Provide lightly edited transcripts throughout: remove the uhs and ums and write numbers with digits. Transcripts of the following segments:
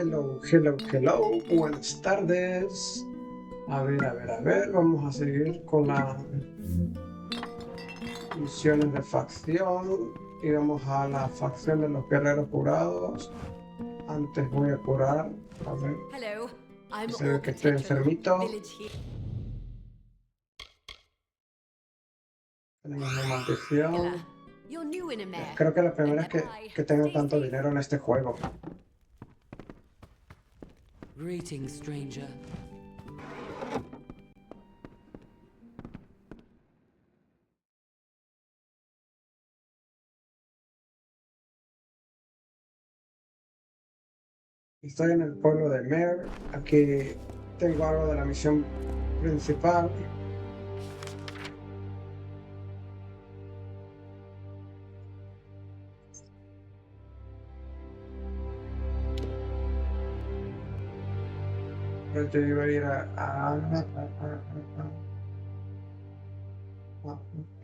Hello, hello, hello. Buenas tardes. A ver, a ver, a ver. Vamos a seguir con las misiones de facción. Y vamos a la facción de los Guerreros Jurados. Antes voy a curar. A ver. Hello, I'm Se ve que estoy enfermito. Tenemos una maldición. You're new in America. Creo que la primera vez que tengo tanto dinero en este juego. Greetings, stranger. Estoy en el pueblo de Mer. Aquí tengo algo de la misión principal. Pero yo iba a ir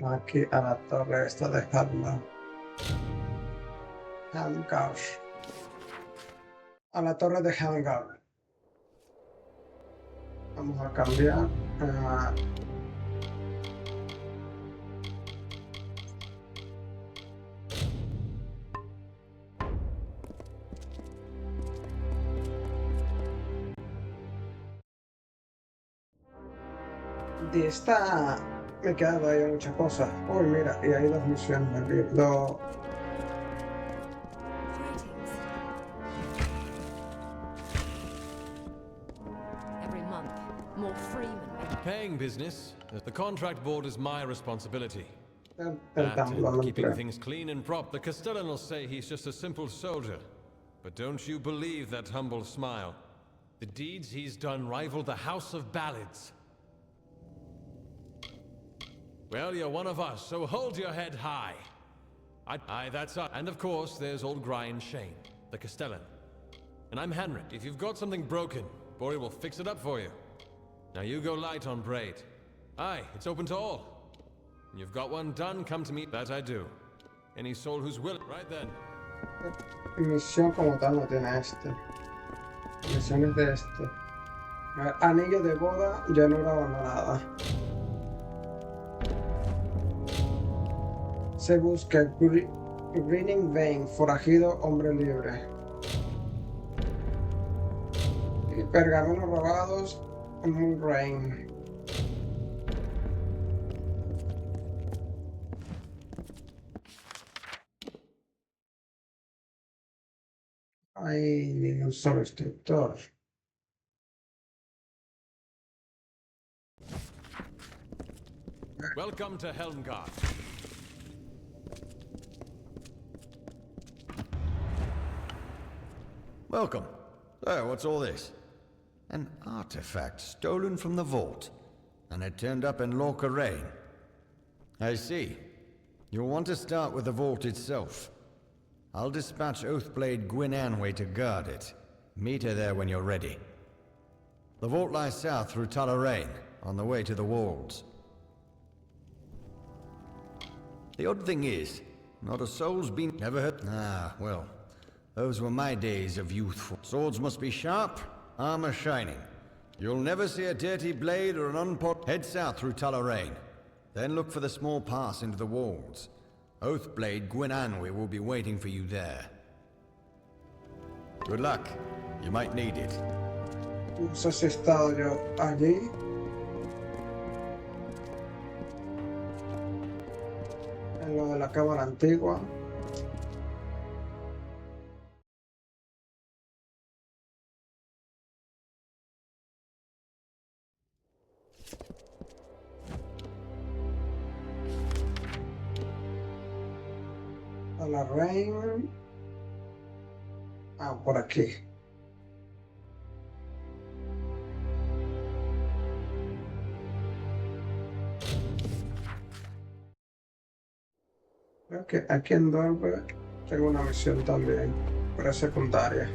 aquí a la torre esta de Hangar. A la torre de Hangar. Vamos a cambiar. De esta me he quedado ahí muchas cosas. Uy, mira, y hay dos misiones aquí. Every month, more freemen. Paying business. The contract board is my responsibility. El That and tambor keeping nuclear. things clean and prop. The Castellan will say he's just a simple soldier. But don't you believe that humble smile. The deeds he's done rival the House of Ballads. Well, you're one of us, so hold your head high. Aye, that's us. And of course, there's old Brian Shane, the Castellan. And I'm Henrik. If you've got something broken, Bori will fix it up for you. Now you go light on Braid. Aye, it's open to all. You've got one done, come to me. That I do. Any soul who's willing. Right then. Misión como tal no tiene este. Misiones de este. Anillo de boda, llanura abandonada. Se busca Grinning Vein, forajido, hombre libre. Y pergaminos robados, Moon Rain. Hay un solo instructor. Welcome to Helmgard. Welcome. So, what's all this? An artifact stolen from the vault, and it turned up in Lorca. I see. You'll want to start with the vault itself. I'll dispatch Oathblade Gwyn Anway to guard it. Meet her there when you're ready. The vault lies south through Talarain, on the way to the walls. The odd thing is, not a soul's been... Never heard... Ah, well... Those were my days of youthful. Swords must be sharp, armor shining. You'll never see a dirty blade or an unpot. Head south through Talarain. Then look for the small pass into the walls. Oathblade Gwyn Anway will be waiting for you there. Good luck. You might need it. No sé si he estado yo allí. En lo de la cámara antigua. A la Rain. Ah, por aquí. Creo que aquí en Dorbe tengo una misión también, pero es secundaria.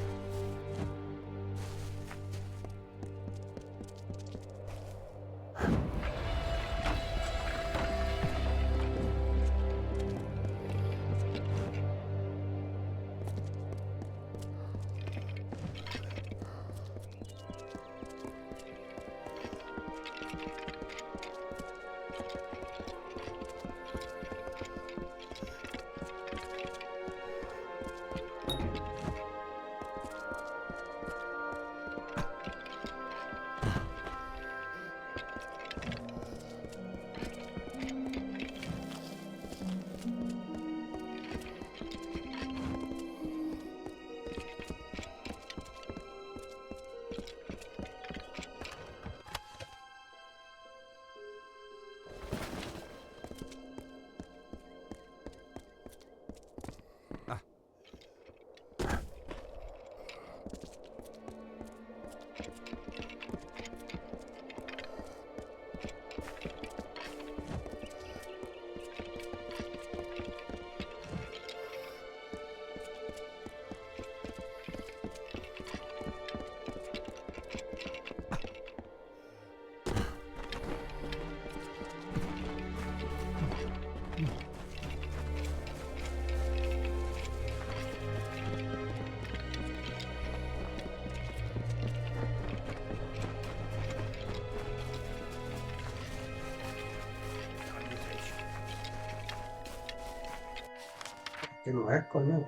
Que no es, coño.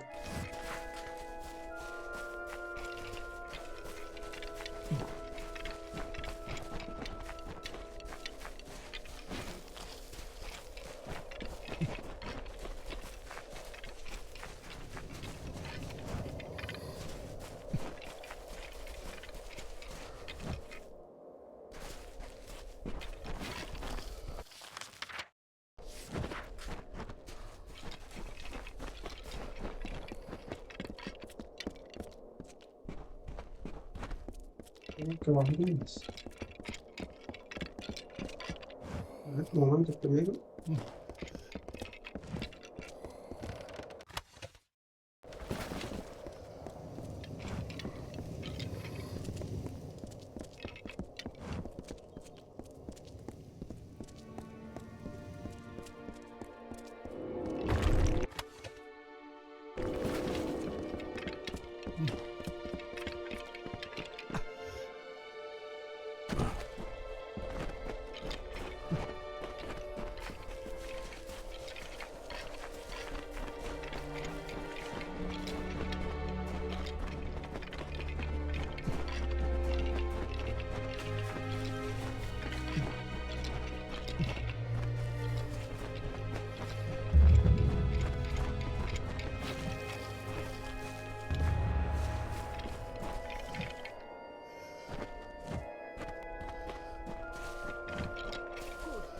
Que más. A ver, un momento primero.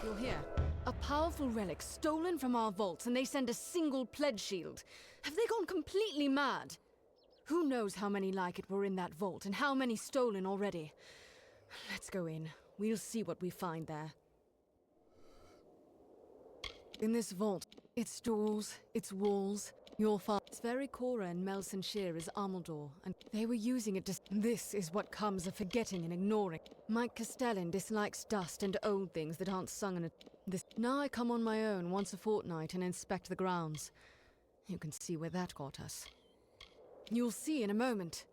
You're here. A powerful relic stolen from our vaults, and they send a single pledge shield. Have they gone completely mad? Who knows how many like it were in that vault, and how many stolen already? Let's go in. We'll see what we find there. In this vault, its doors, its walls, you'll find its very Cora and Melson Shear is Armaldor, and they were using it to... This is what comes of forgetting and ignoring. Mike Castellan dislikes dust and old things that aren't sung in a... Now I come on my own once a fortnight and inspect the grounds. You can see where that got us. You'll see in a moment.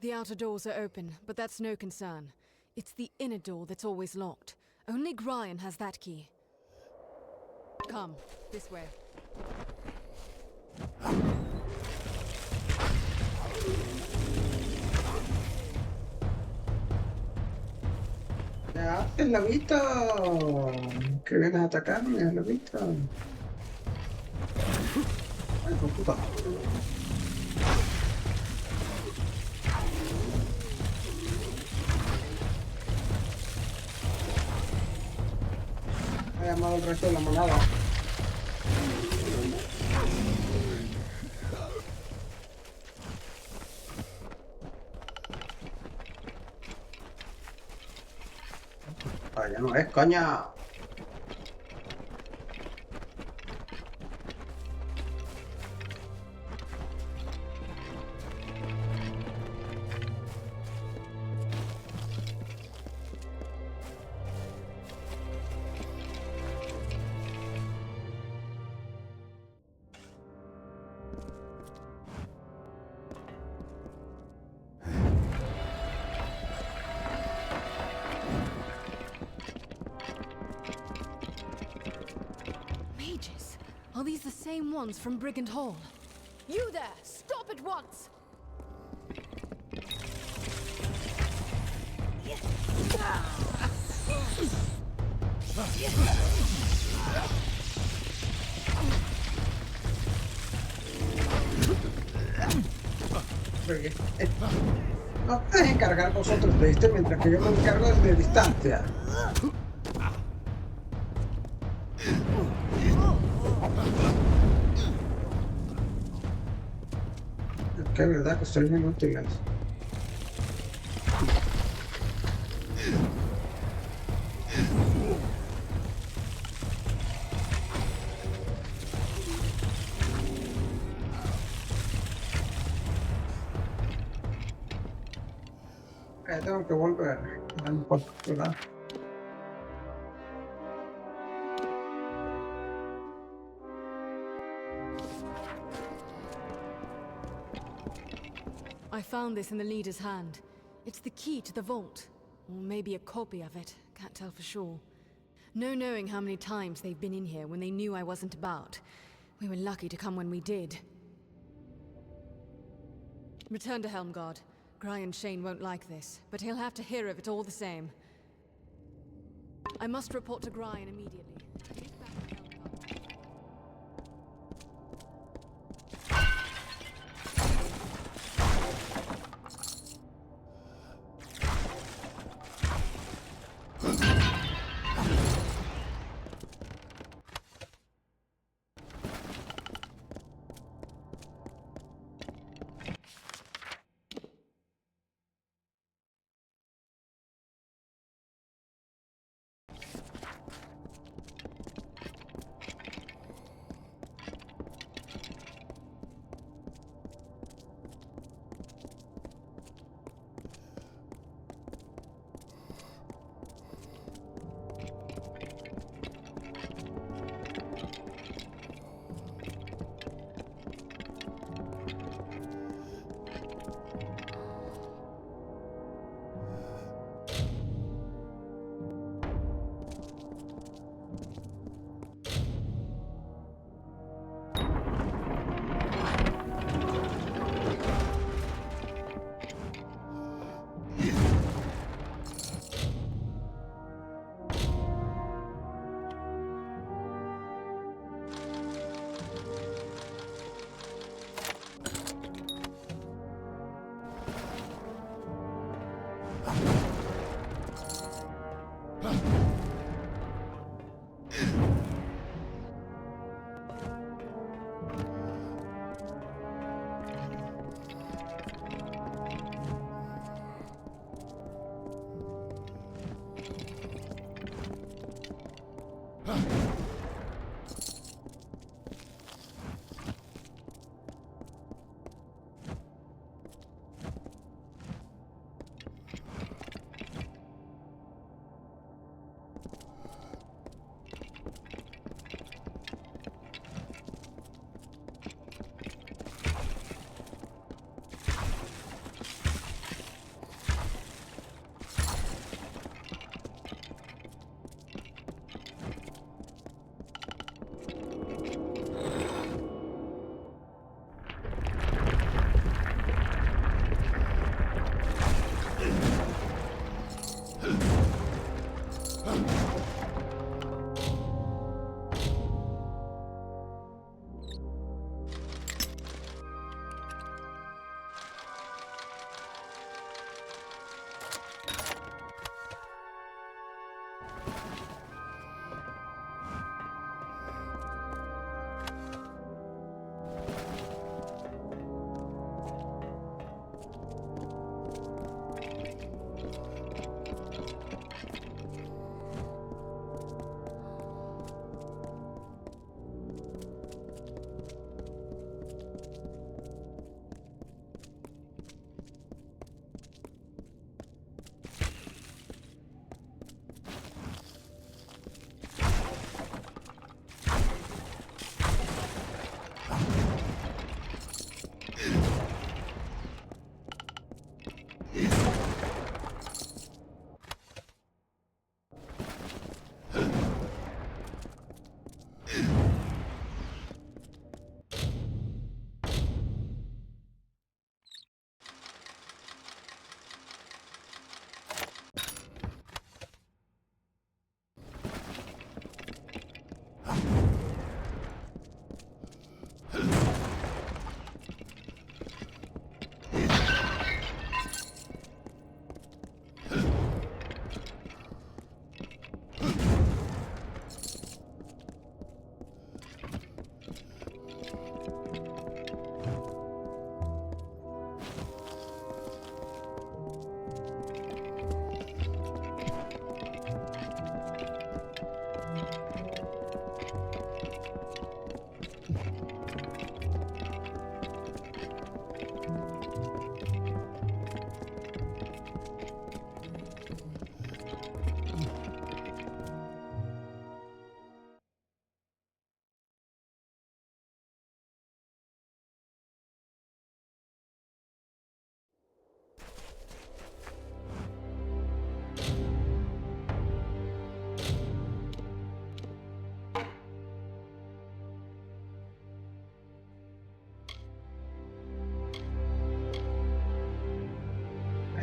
The outer doors are open, but that's no concern. It's the inner door that's always locked. Only Brian has that key. Come, this way. Ya, el lobito. Que vienes a atacarme, el lobito. Ay, por puta. Ha llamado el resto de la manada. Vaya, no es, coña. Mages? Are these the same ones from Brigand Hall? You there! Stop at once! No te dejen cargar vosotros de este mientras que yo me encargo desde distancia. Es que es verdad que soy bien útiles. Tengo que volver a la oportunidad. I found this in the leader's hand. It's the key to the vault. Or maybe a copy of it. Can't tell for sure. No knowing how many times they've been in here when they knew I wasn't about. We were lucky to come when we did. Return to Helmgard. Brian Shane won't like this, but he'll have to hear of it all the same. I must report to Brian immediately. He's back in Helmgard.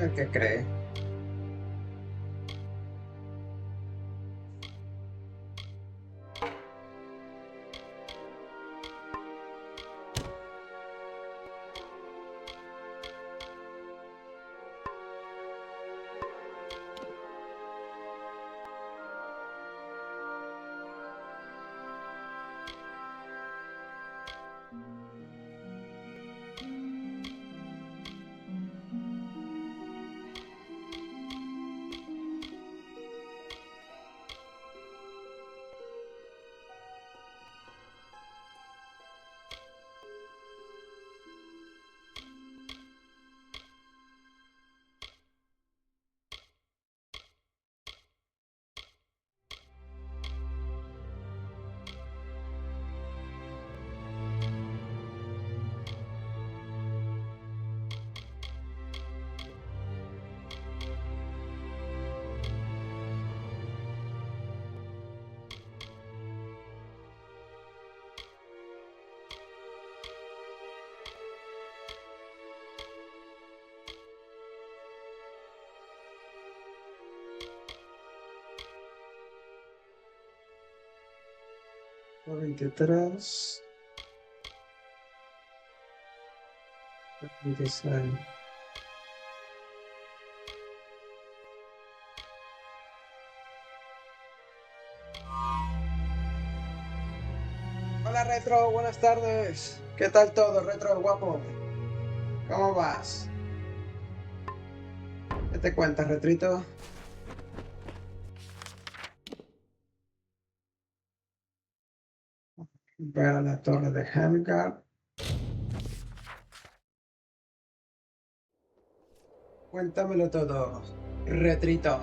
El que cree. La 23. 26. Hola Retro, buenas tardes. ¿Qué tal todo, Retro guapo? ¿Cómo vas? ¿Qué te cuentas, Retrito? Ver la torre de Helgard. Cuéntamelo todo, Retrito.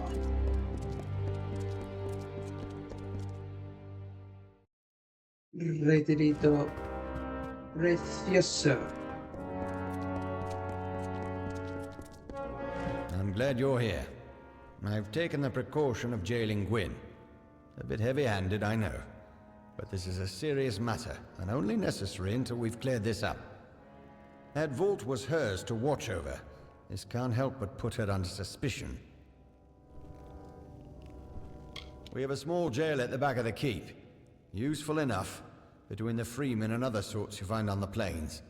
Retrito precioso. I'm glad you're here. I've taken the precaution of jailing Gwyn. A bit heavy-handed, I know. But this is a serious matter, and only necessary until we've cleared this up. That vault was hers to watch over. This can't help but put her under suspicion. We have a small jail at the back of the keep. Useful enough, between the freemen and other sorts you find on the plains.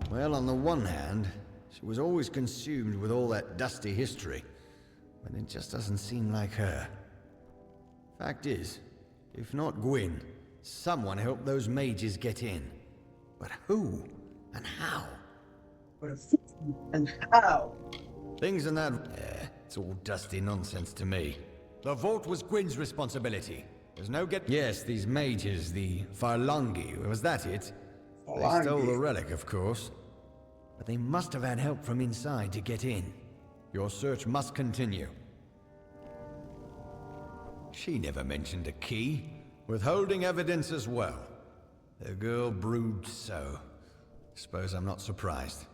Well, on the one hand, she was always consumed with all that dusty history, but it just doesn't seem like her. Fact is, if not Gwyn, someone helped those mages get in. But who? And how? And how? Things in that... it's all dusty nonsense to me. The vault was Gwyn's responsibility. There's no get... Yes, these mages, the Farlangi, was that it? They stole the relic, of course. But they must have had help from inside to get in. Your search must continue. She never mentioned a key. Withholding evidence as well. The girl broods so. Suppose I'm not surprised.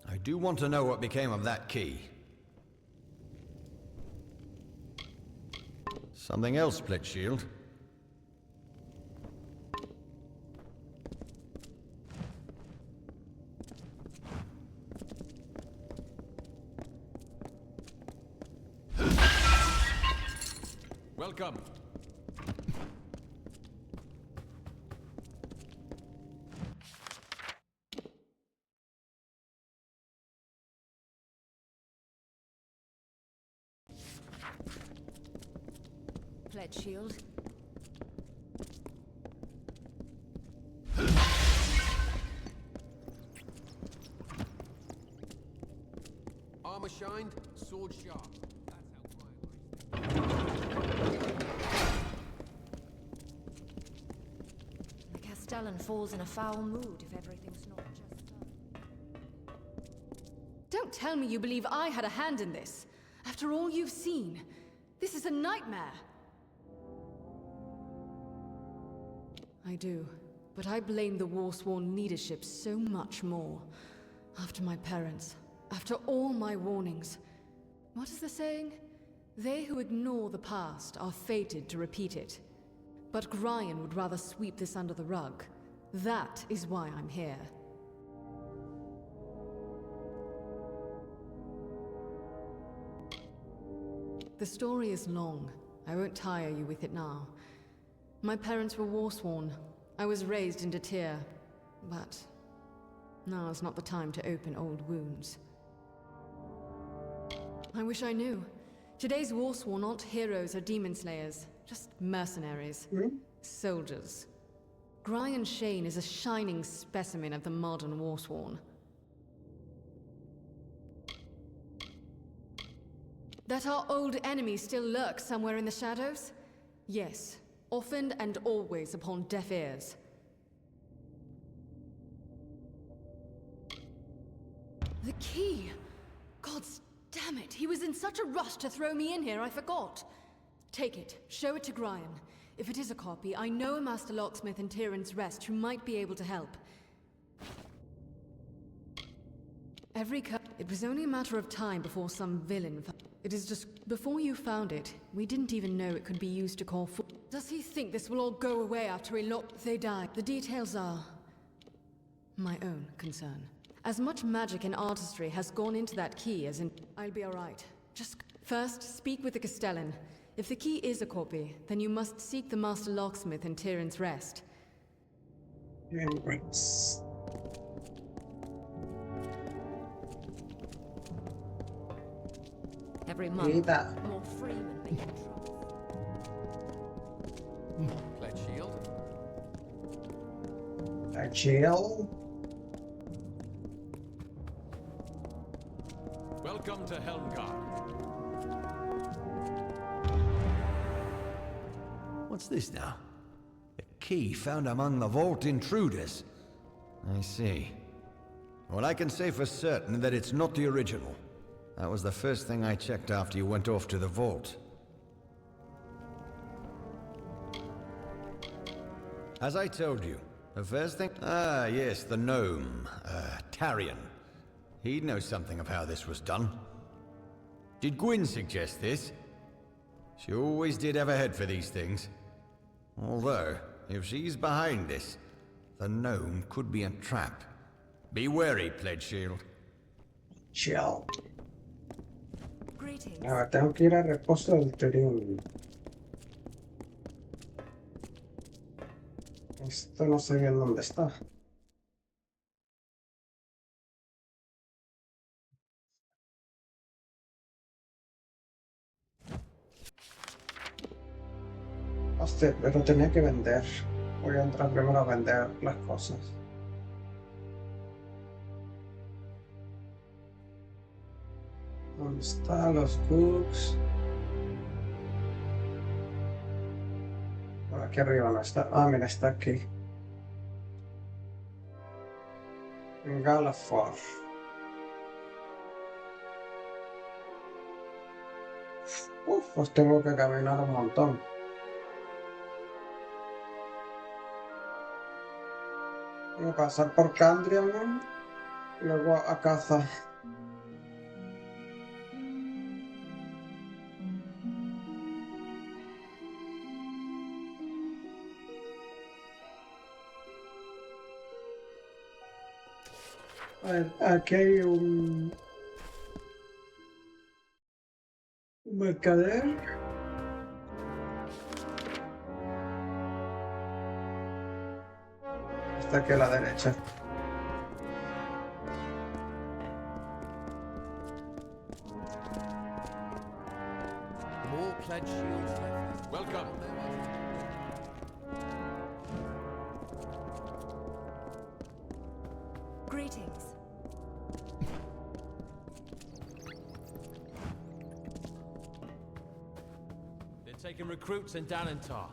I do want to know what became of that key. Something else, Splitshield. Welcome. Pledge shield. Armor shined, sword sharp. The Castellan falls in a foul mood if everything's not just done. Don't tell me you believe I had a hand in this. After all you've seen, this is a nightmare. I do, but I blame the Warsworn leadership so much more. After my parents, after all my warnings. What is the saying? They who ignore the past are fated to repeat it. But Gryan would rather sweep this under the rug. That is why I'm here. The story is long. I won't tire you with it now. My parents were war-sworn. I was raised in Tyr, but now is not the time to open old wounds. I wish I knew. Today's war-sworn aren't heroes or demon slayers, just mercenaries. Soldiers. Gryan Shane is a shining specimen of the modern war-sworn. That our old enemy still lurks somewhere in the shadows? Yes, often and always upon deaf ears. The key! Gods damn it, he was in such a rush to throw me in here, I forgot. Take it, show it to Gryan. If it is a copy, I know a Master Locksmith in Tyrann's Rest who might be able to help. It was only a matter of time before some villain... It is just... Before you found it, we didn't even know it could be used to call for... Does he think this will all go away after they die? The details are... my own concern. As much magic and artistry has gone into that key as in... I'll be alright. Just... First, speak with the Castellan. If the key is a copy, then you must seek the Master Locksmith in Tyrann's Rest. Right. Every month, more freemen make trouble. Pledge shield. A jail? Welcome to Helmgard. What's this now? A key found among the vault intruders. I see. Well, I can say for certain that it's not the original. That was the first thing I checked after you went off to the vault. As I told you, the first thing... Ah, yes, the gnome. Tarion. He'd know something of how this was done. Did Gwyn suggest this? She always did have a head for these things. Although, if she's behind this, the gnome could be a trap. Be wary, Pledge Shield. Chill. Greetings. Ahora tengo que ir al reposo del Tyrion. Esto no sé bien dónde está. Hostia, pero tenía que vender. Voy a entrar primero a vender las cosas. ¿Dónde están los books? Por aquí arriba no está. Ah, mira, está aquí. En Galafor. Pues tengo que caminar un montón. Voy a pasar por Candrian, luego a Caza. A ver, aquí hay un mercader. Está aquí a la derecha. More pledge shields left. Welcome. Greetings. They're taking recruits in Dalentarth.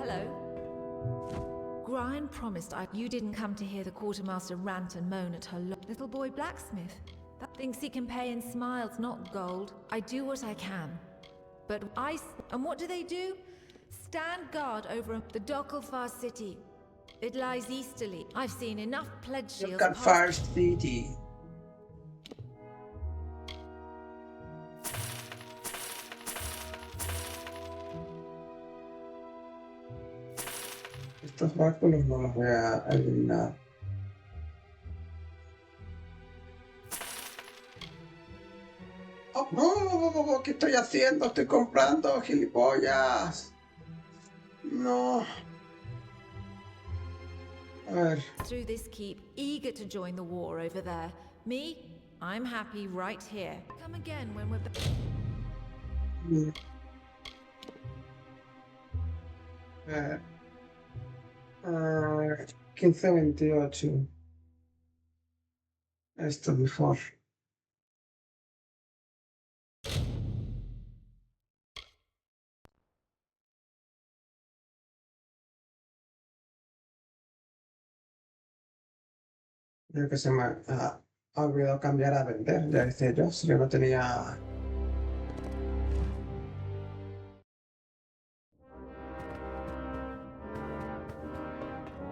Hello. Gryan promised you didn't come to hear the quartermaster rant and moan at her little boy blacksmith. That thinks he can pay in smiles, not gold. I do what I can. But and what do? Stand guard over the Docklefar city. It lies easterly. I've seen enough pledge shields. Look at First City. estos báculos no los voy a eliminar. Oh, no, ¿qué estoy haciendo? Estoy comprando, gilipollas. No. A ver. Through this keep, eager to join the war over there. Me, I'm happy right here. Come again when we're... A ver. 1528. Esto mejor. Creo que se me ha olvidado cambiar a vender, ya decía yo, si yo no tenía...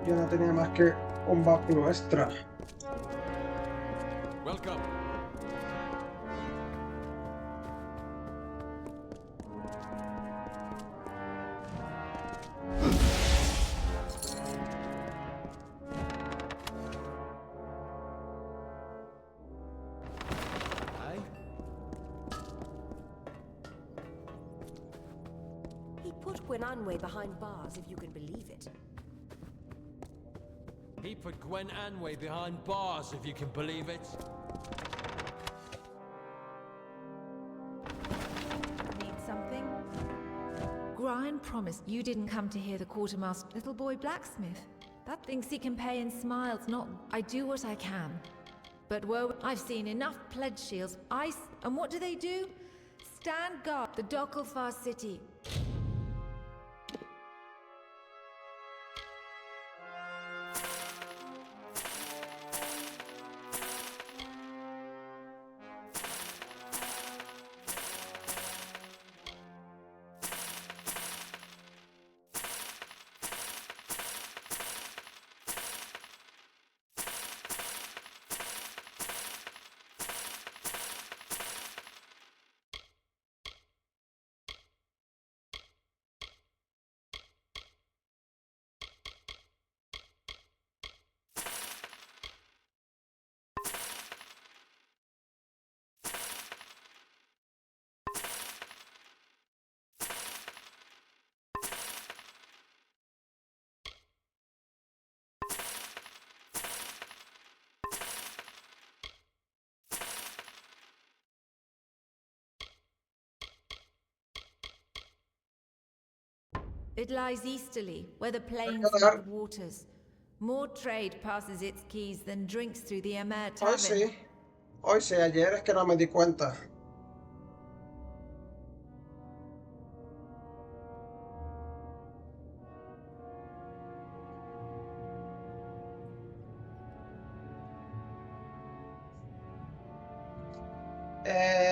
Yo no tenía más que un báculo extra. Welcome. He put Gwenanwe behind bars, if you can believe it. He put Gwen Anway behind bars, if you can believe it. Need something? Grian promised you didn't come to hear the quartermaster. Little boy blacksmith. That thinks he can pay in smiles, not... I do what I can. But whoa, I've seen enough pledge shields. And what do? Stand guard the Docklefar city. It lies easterly, where the plains meet the waters. More trade passes its quays than drinks through the Amer Tavern. Hoy sí, ayer es que no me di cuenta.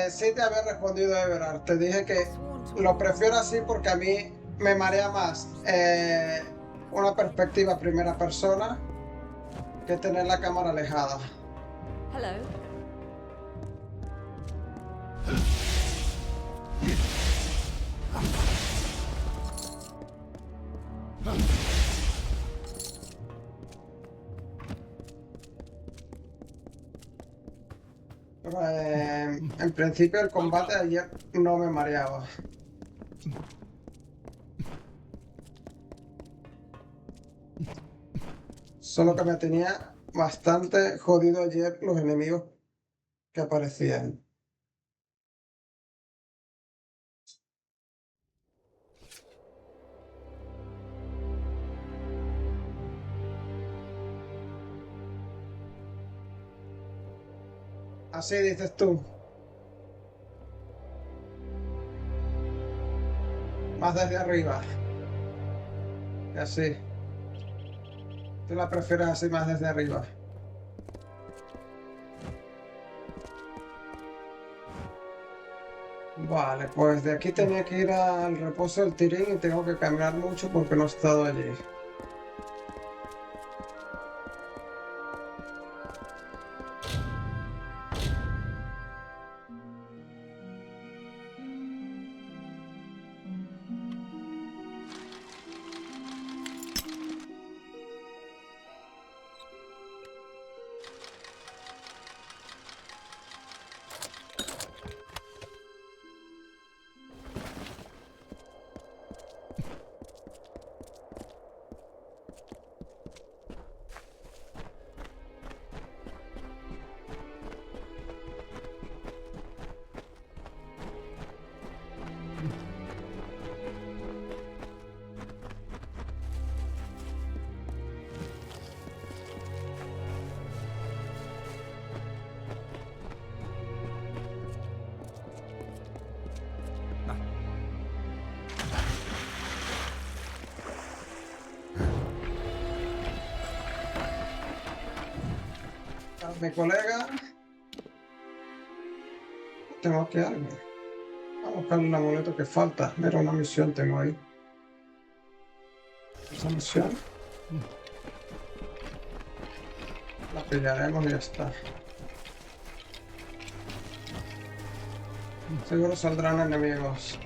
Sí te había respondido, Everard. Te dije que lo prefiero así porque a mí me marea más una perspectiva primera persona que tener la cámara alejada. Hello. Pero, en principio el combate de ayer no me mareaba. Solo que me tenía bastante jodido ayer los enemigos que aparecían. Así dices tú. Más desde arriba. Y así. Tú la prefieres así más desde arriba. Vale, pues de aquí tenía que ir al reposo del Tirín y tengo que caminar mucho porque no he estado allí. Mi colega. Tengo aquí algo. Vamos a buscar el amuleto que falta. Mira, una misión tengo ahí. Esa misión. La pillaremos y ya está. Seguro saldrán enemigos.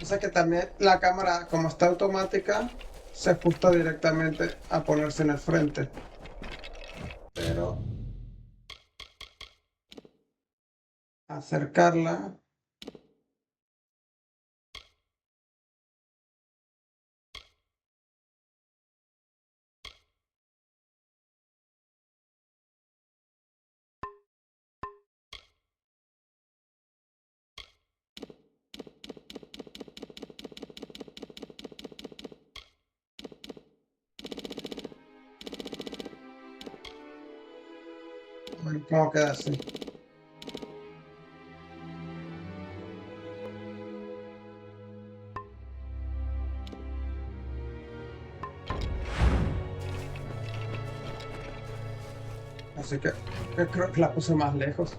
O sea que también la cámara, como está automática, se ajusta directamente a ponerse en el frente. Pero acercarla. A ver cómo queda así. Así que creo que la puse más lejos.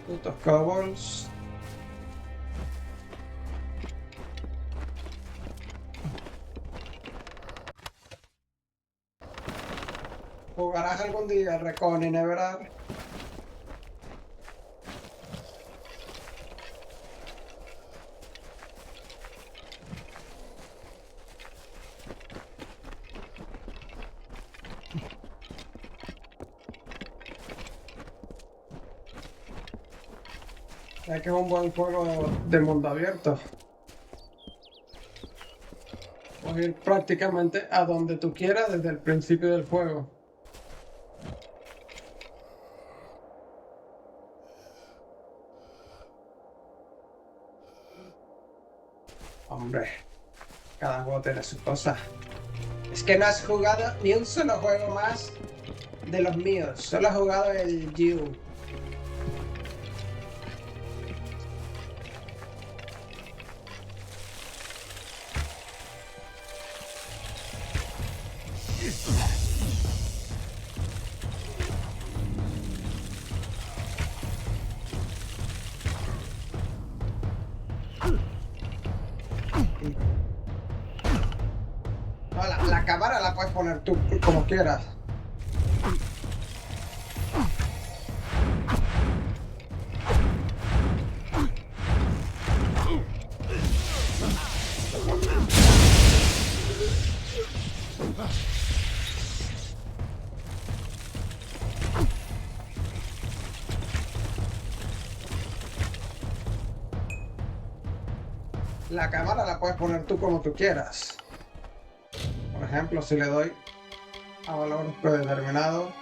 Putos kobolds. ¿Jugarás algún día Recon y Neverar? Es que es un buen juego de mundo abierto. Puedes ir prácticamente a donde tú quieras desde el principio del juego. Hombre, cada juego tiene sus cosas. Es que no has jugado ni un solo juego más de los míos. Solo has jugado el You. No, la cámara la puedes poner tú como quieras. La cámara la puedes poner tú como tú quieras. Por ejemplo, si le doy a valor predeterminado,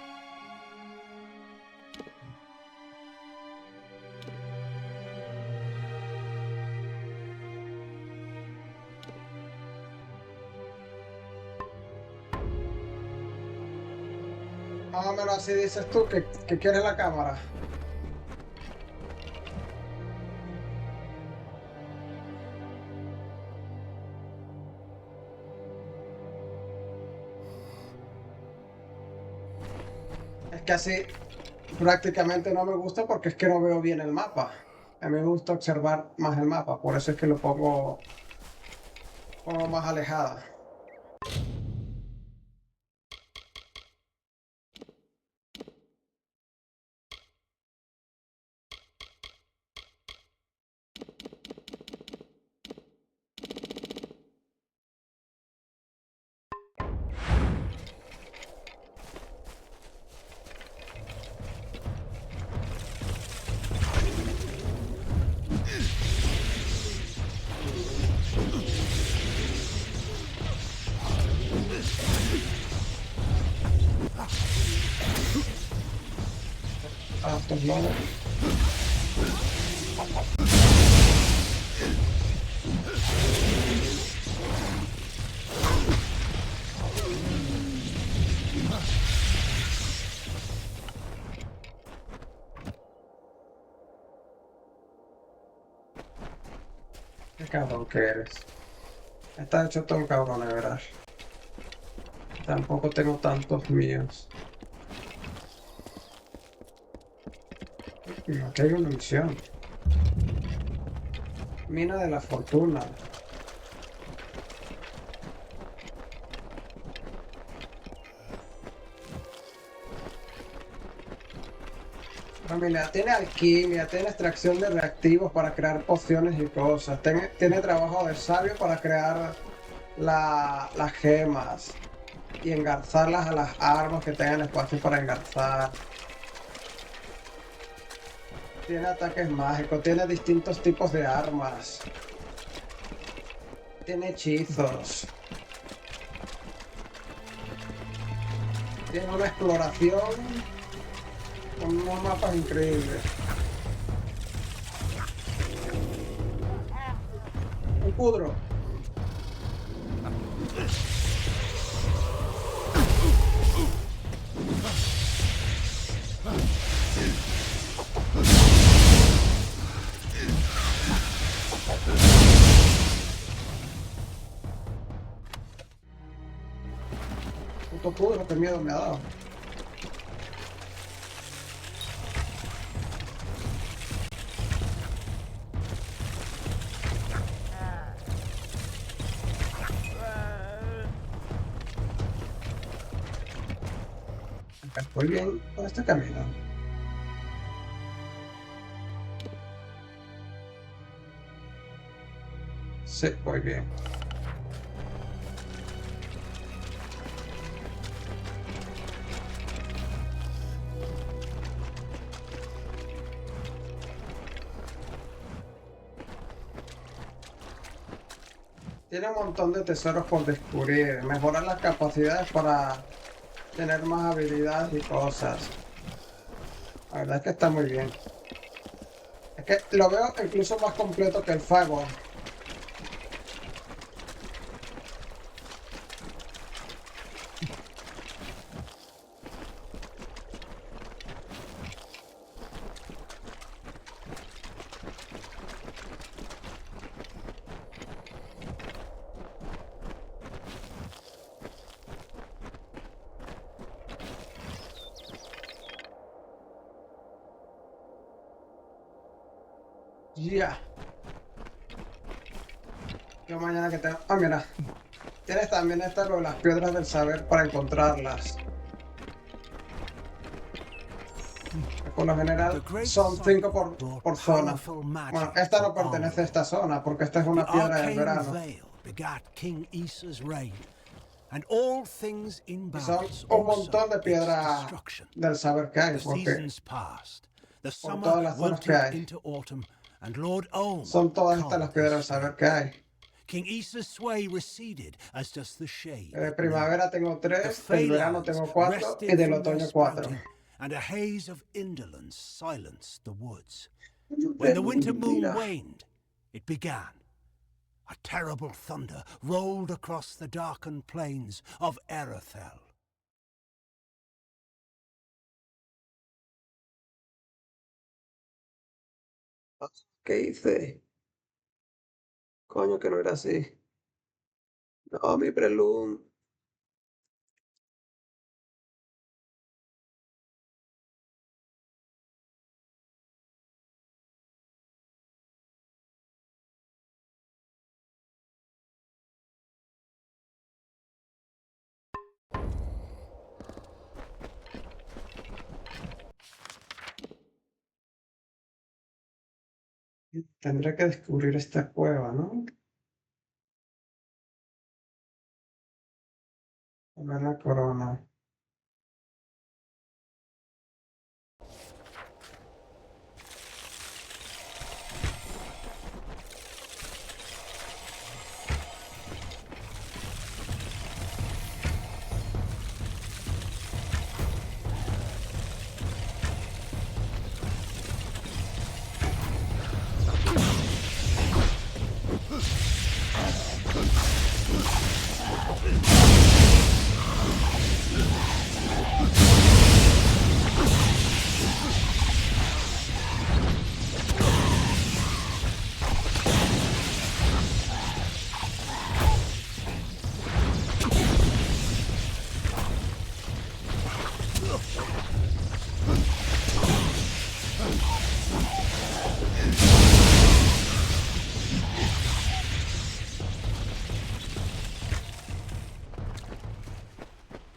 más o menos así dices tú que quieres la cámara. Es que así prácticamente no me gusta porque es que no veo bien el mapa. A mí me gusta observar más el mapa, por eso es que lo pongo más alejada. Ah, estos lobos. Qué cabrón que eres. Está hecho todo un cabrón, de verdad. Tampoco tengo tantos míos. Aquí hay una misión. Mina de la fortuna. Mira, tiene alquimia, tiene extracción de reactivos para crear pociones y cosas. Tiene trabajo de sabio para crear las gemas y engarzarlas a las armas que tengan espacio para engarzar. Tiene ataques mágicos, tiene distintos tipos de armas. Tiene hechizos. Tiene una exploración con unos mapas increíbles. Un cudro. Puto cudro, qué miedo me ha dado. Voy bien por este camino. Sí, voy bien. Tiene un montón de tesoros por descubrir. Mejorar las capacidades para tener más habilidades y cosas. La verdad es que está muy bien. Es que lo veo incluso más completo que el Fireball. Ya. Yo mañana que tengo... Ah, mira. Tienes también estas con las piedras del saber para encontrarlas. Por lo general son 5 por zona. Bueno, esta no pertenece a esta zona porque esta es una piedra del verano. Y son un montón de piedras del saber que hay porque por todas las zonas que hay. Son todas estas las piedras del saber que hay. De primavera tengo 3, del verano tengo 4 y del otoño 4. And a haze of indolence silenced the woods. When the winter moon waned, it began. A terrible thunder rolled across the darkened plains of Erethel. ¿Qué hice? Coño, que no era así. No, mi prelum. Tendré que descubrir esta cueva, ¿no? A ver la corona.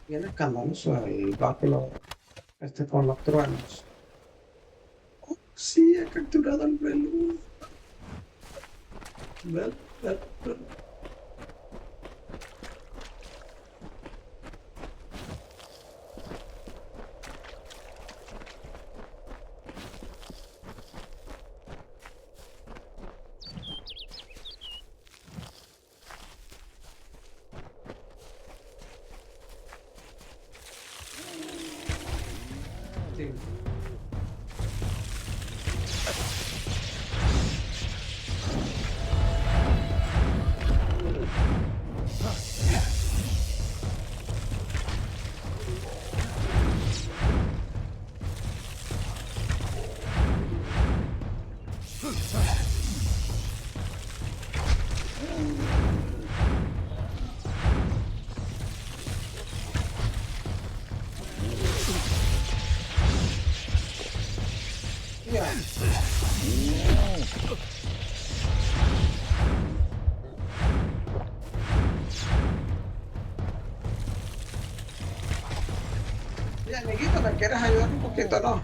Bien escandaloso el báculo este con los truenos. Oh, sí, he capturado al reloj. Ven, ven, ven. Sí. Ya. Ya, amiguito, ¿me quieres ayudar un poquito, no?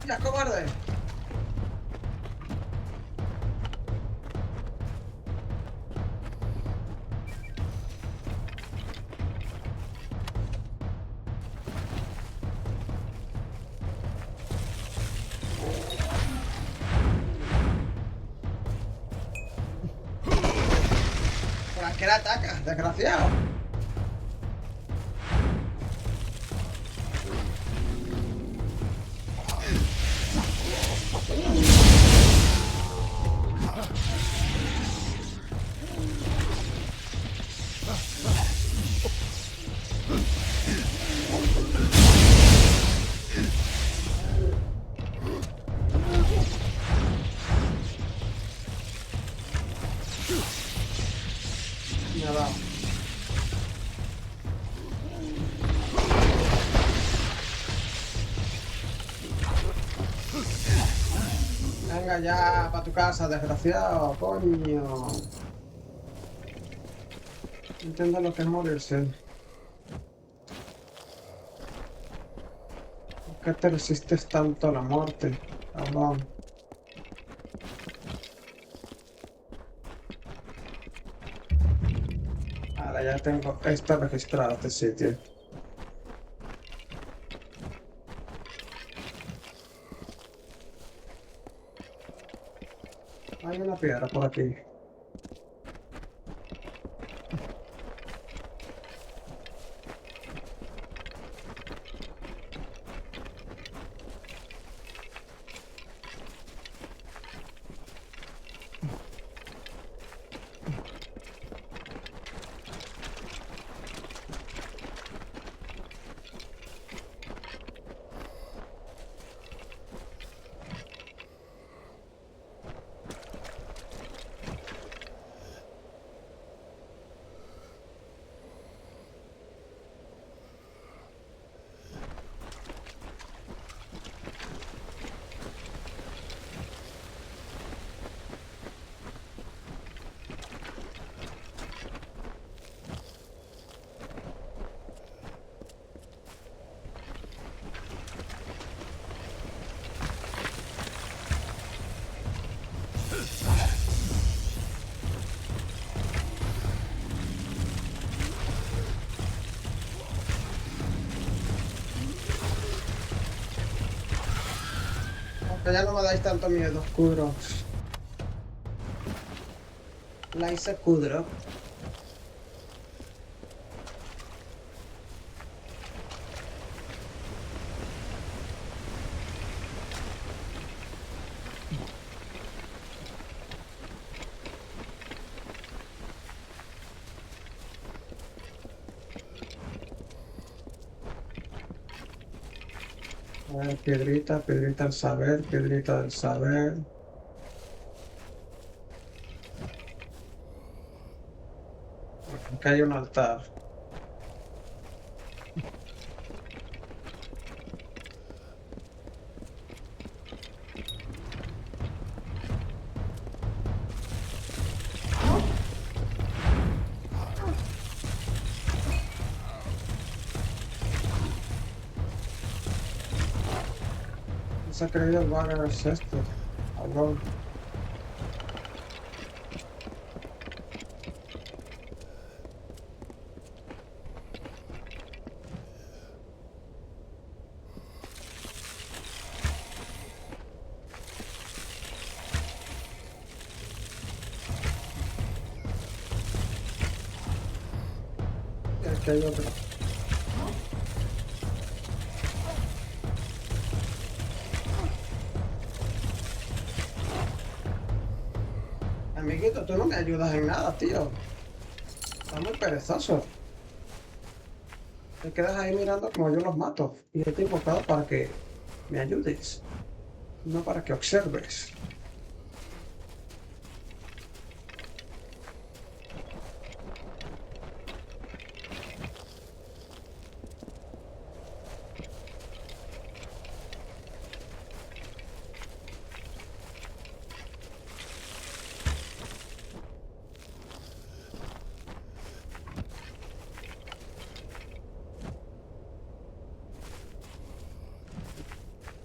Ya, cobarde. ¿Por qué la atacas, desgraciado? Me ha dado. Venga ya, para tu casa, desgraciado, coño. Entiendo lo que es morirse. ¿Por qué te resistes tanto a la muerte, cabrón? Ahora ya tengo esto registrado, este sitio. Hay una piedra por aquí. Aunque ya no me dais tanto miedo, Kudro. La hice Kudro. A ver, piedrita, piedrita del saber, piedrita del saber. Acá hay un altar. No se ha creído el bagger es este. Cabrón. Y aquí hay otro. Amiguito, tú no me ayudas en nada, tío. Estás muy perezoso. Te quedas ahí mirando como yo los mato. Y yo te he invocado para que me ayudes, no para que observes.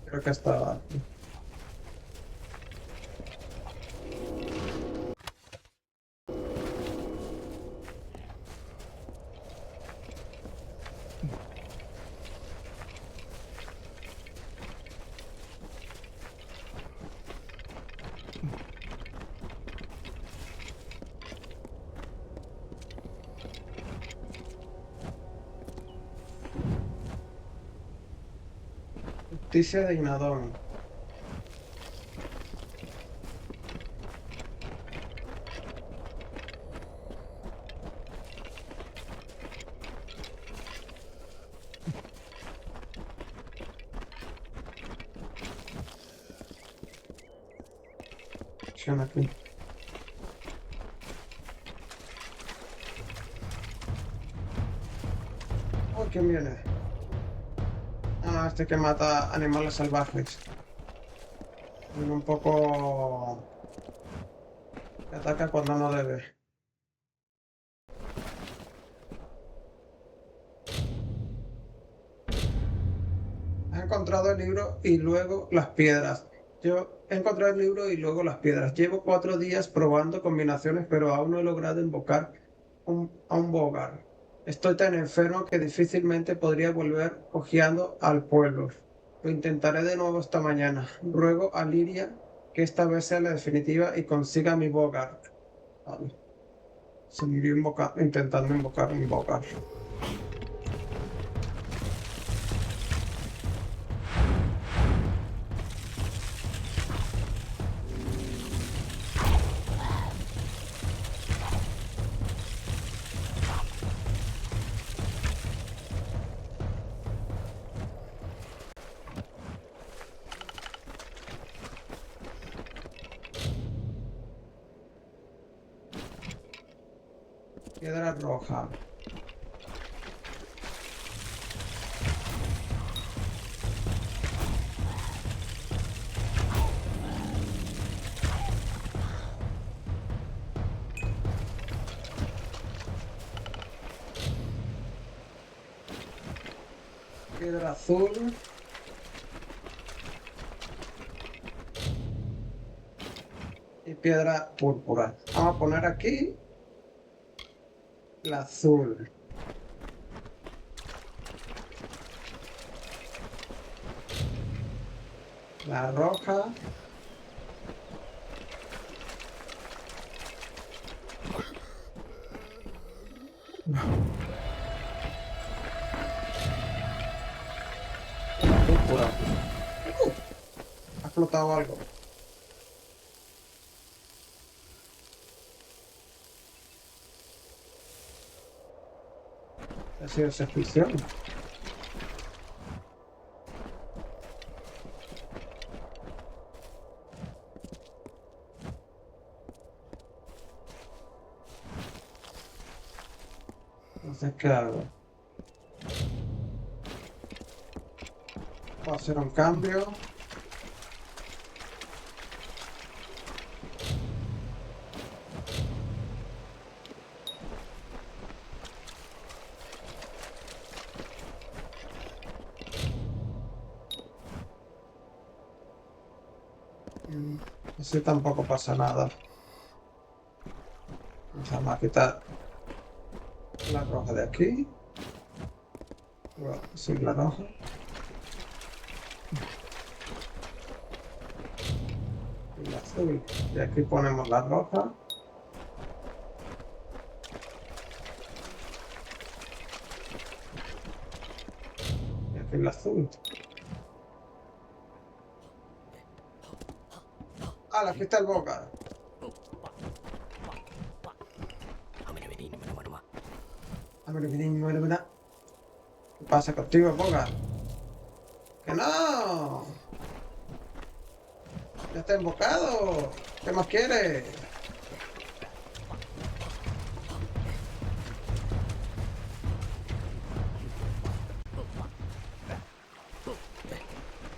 Creo que está... Justicia de Inadón. Funciona aquí. Oh, ¿quién viene? Ah, este que mata animales salvajes. Viene un poco... que ataca cuando no debe. Has encontrado el libro y luego las piedras. Yo he encontrado el libro y luego las piedras. Llevo 4 días probando combinaciones, pero aún no he logrado invocar a un bogar. Estoy tan enfermo que difícilmente podría volver hojeando al pueblo. Lo intentaré de nuevo esta mañana. Ruego a Liria que esta vez sea la definitiva y consiga mi bogar. Vale. Se murió intentando invocar un bogar. Piedra roja. Piedra azul. y piedra púrpura. Vamos a poner aquí la azul. La roja. La púrpura. Ha flotado algo. Ha sido esa ficción. Entonces, ¿qué hago? Puedo hacer un cambio. Así tampoco pasa nada. Vamos a quitar la roja de aquí. Bueno, sí, la roja. Y la azul. Y aquí ponemos la roja. Y aquí la azul. Ah, aquí está el boca. ¿Qué pasa contigo, boca? ¡Que no! ¡Ya está embocado! ¿Qué más quieres?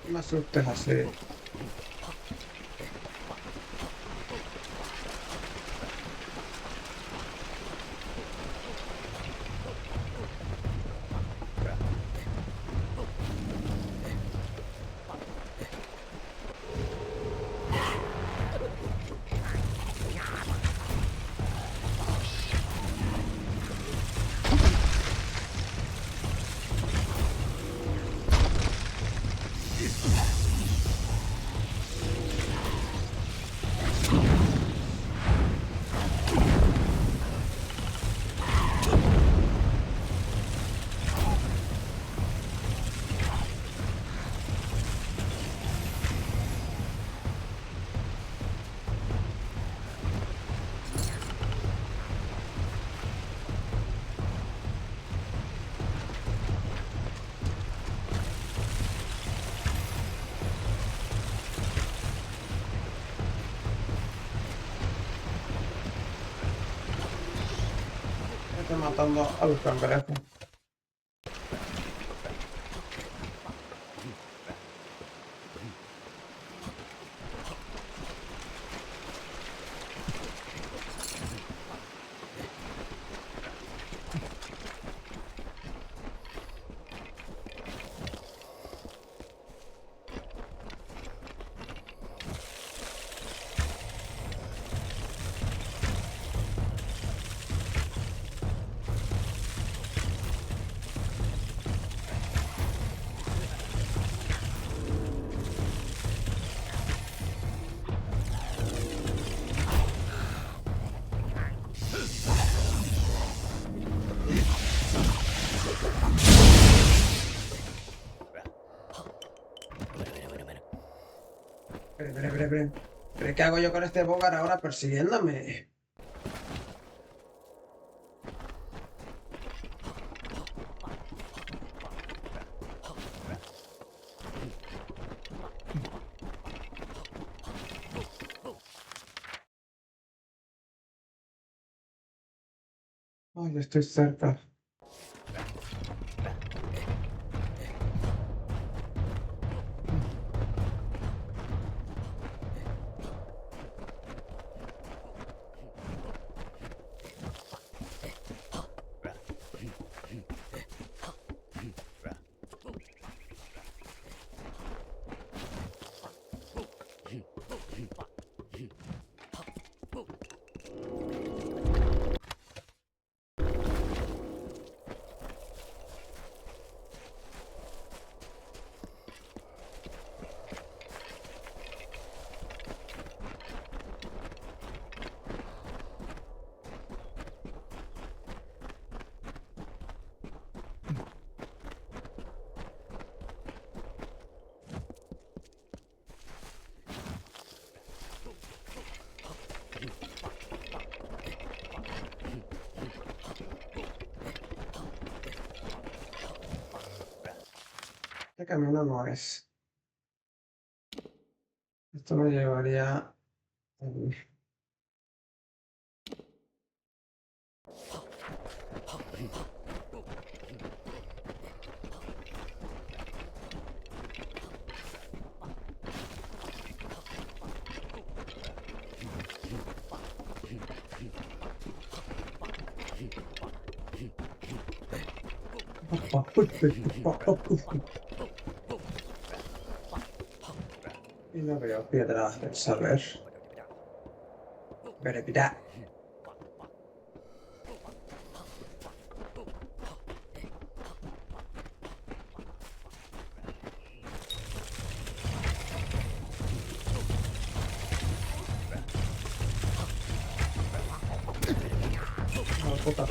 No me asustes así. Estoy matando a los cangrejos. ¿Pero qué hago yo con este bogar ahora persiguiéndome? Ay, estoy cerca. Este camino no es. Esto me llevaría... Y no veo piedras del saber. Verá. No, puta.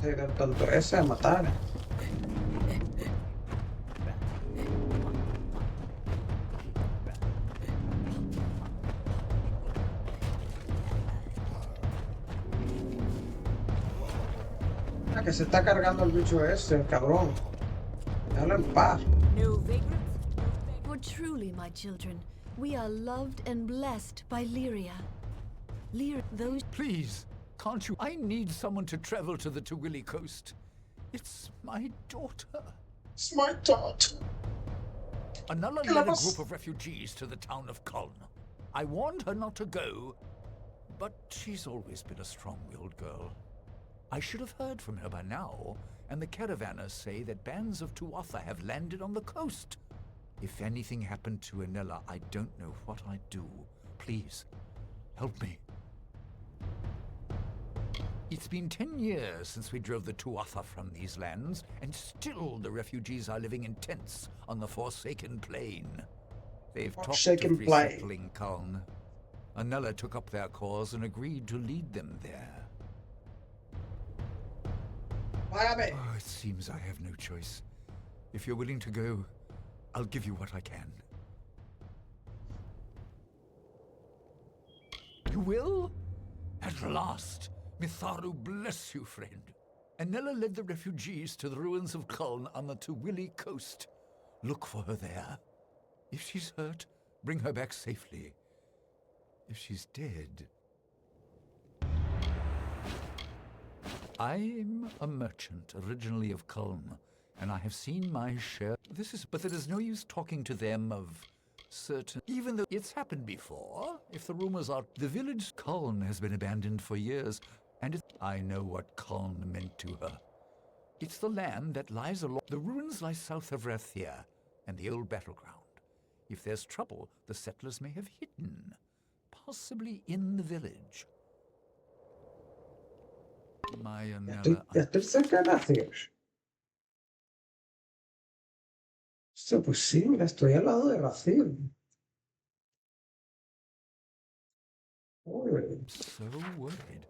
Del tonto ese a matar. Ah, que se está cargando el bicho ese, el cabrón. Déjalo en paz. No vagrants? For truly, my children, we are loved and blessed by Lyria. Those... Please, can't you? I need someone to travel to the Tawili coast. It's my daughter. It's my daughter. Another led a group of refugees to the town of Kuln. I warned her not to go, but she's always been a strong-willed girl. I should have heard from her by now, and the caravanners say that bands of Tuatha have landed on the coast. If anything happened to Anella, I don't know what I'd do. Please, help me. It's been 10 years since we drove the Tuatha from these lands, and still the refugees are living in tents on the Forsaken Plain. They've talked of resettling Kuln. Anella took up their cause and agreed to lead them there. Oh, it seems I have no choice. If you're willing to go, I'll give you what I can. You will? At last! Mitharu bless you, friend. Anella led the refugees to the ruins of Kuln on the Tawili coast. Look for her there. If she's hurt, bring her back safely. If she's dead... I'm a merchant, originally of Kuln, and I have seen my share. But there is no use talking to them of certain... Even though it's happened before, if the rumors are... The village Kuln has been abandoned for years, and I know what Kuln meant to her. It's the land that lies along... The ruins lie south of Rathia, and the old battleground. If there's trouble, the settlers may have hidden, possibly in the village. Ya estoy cerca de Rathia. Esto es posible, estoy al lado de Rathia. I'm so worried.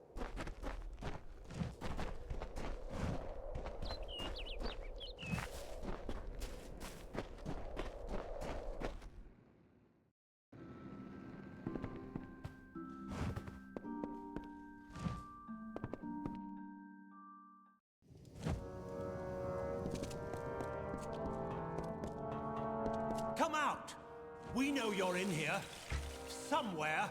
Come out! We know you're in here. Somewhere.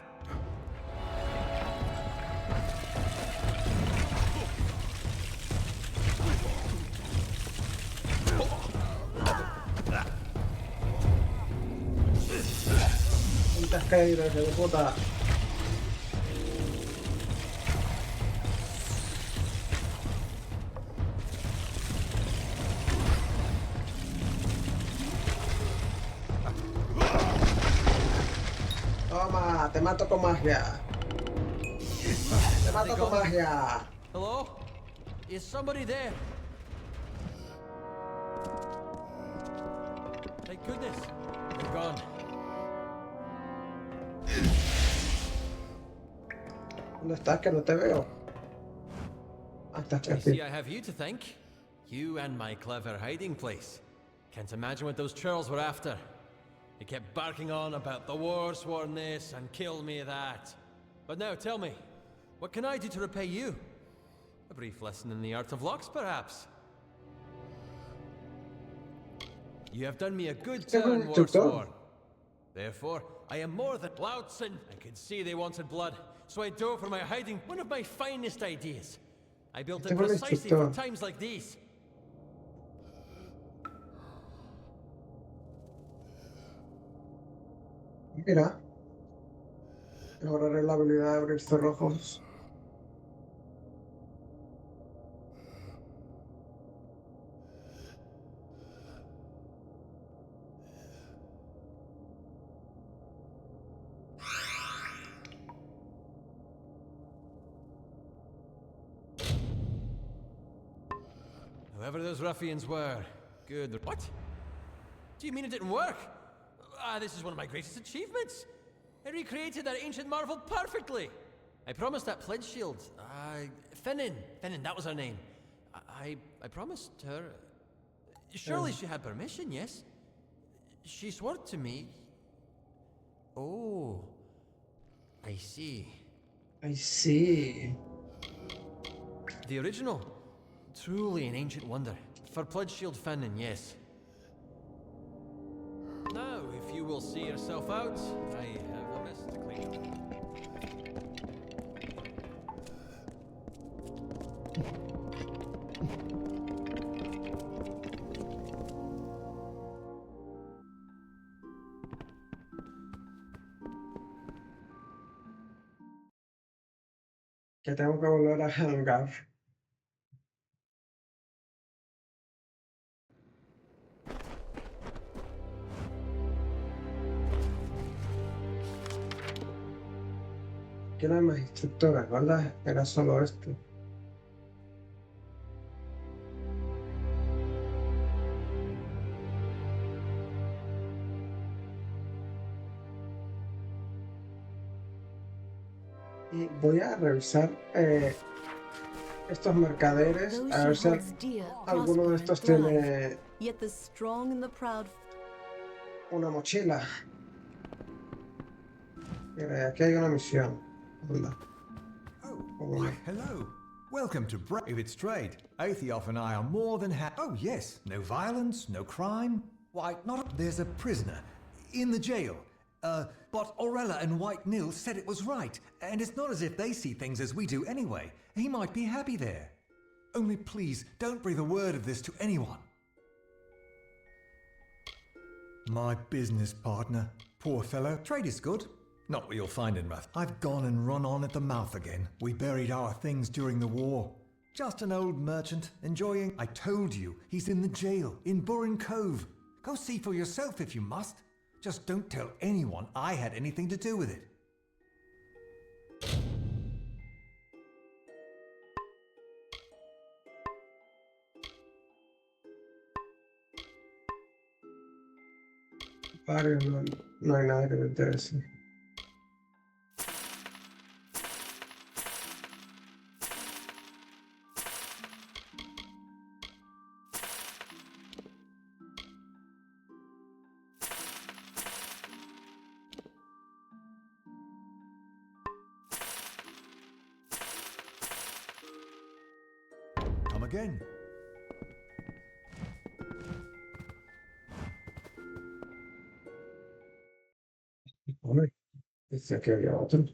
caído, hijo de puta. Toma, te mato con magia. Te mato con magia. Hello? Is somebody there? Thank goodness. They're gone. ¿Dónde estás? Que no te veo. Ah, estás I aquí. see I have you to thank. You and my clever hiding place. Can't imagine what those churls were after. They kept barking on about the war sworn this and kill me that. But now tell me, what can I do to repay you? A brief lesson in the art of locks, perhaps? You have done me a good turn, Warsworn. Therefore, I am more than Loudson. I could see they wanted blood, so I dove for my hiding one of my finest ideas. I built it precisely for times like these. Mira. Mejoraré la habilidad de abrir cerrojos. Whoever those ruffians were, good. What? Do you mean it didn't work? Ah, this is one of my greatest achievements. I recreated that ancient marvel perfectly. I promised that pledge shield. Finnan, that was her name. I promised her. Surely she had permission, yes? She swore to me. Oh, I see. I see. The original. Truly an ancient wonder. For Pledge Shield Finnan, yes. Now, if you will see yourself out, I have a mess to clean up. Que tengo que volver a hangar. Aquí no hay más instructores, ¿verdad? Era solo esto. Y voy a revisar estos mercaderes, a ver si alguno de estos tiene una mochila. Mira, aquí hay una misión. ¿Verdad? Why, hello. Welcome to If it's trade, Aethiof and I are more than happy. Oh, yes. No violence, no crime. Why, not. There's a prisoner in the jail. But Aurella and White Nil said it was right, and it's not as if they see things as we do anyway. He might be happy there. Only please, don't breathe a word of this to anyone. My business partner. Poor fellow. Trade is good. Not what you'll find in Rath. I've gone and run on at the mouth again. We buried our things during the war. Just an old merchant, enjoying... I told you, he's in the jail, in Burin Cove. Go see for yourself if you must. Just don't tell anyone I had anything to do with it. Varios, no hay nada que me interese. Come again. Hombre, dice que había otro.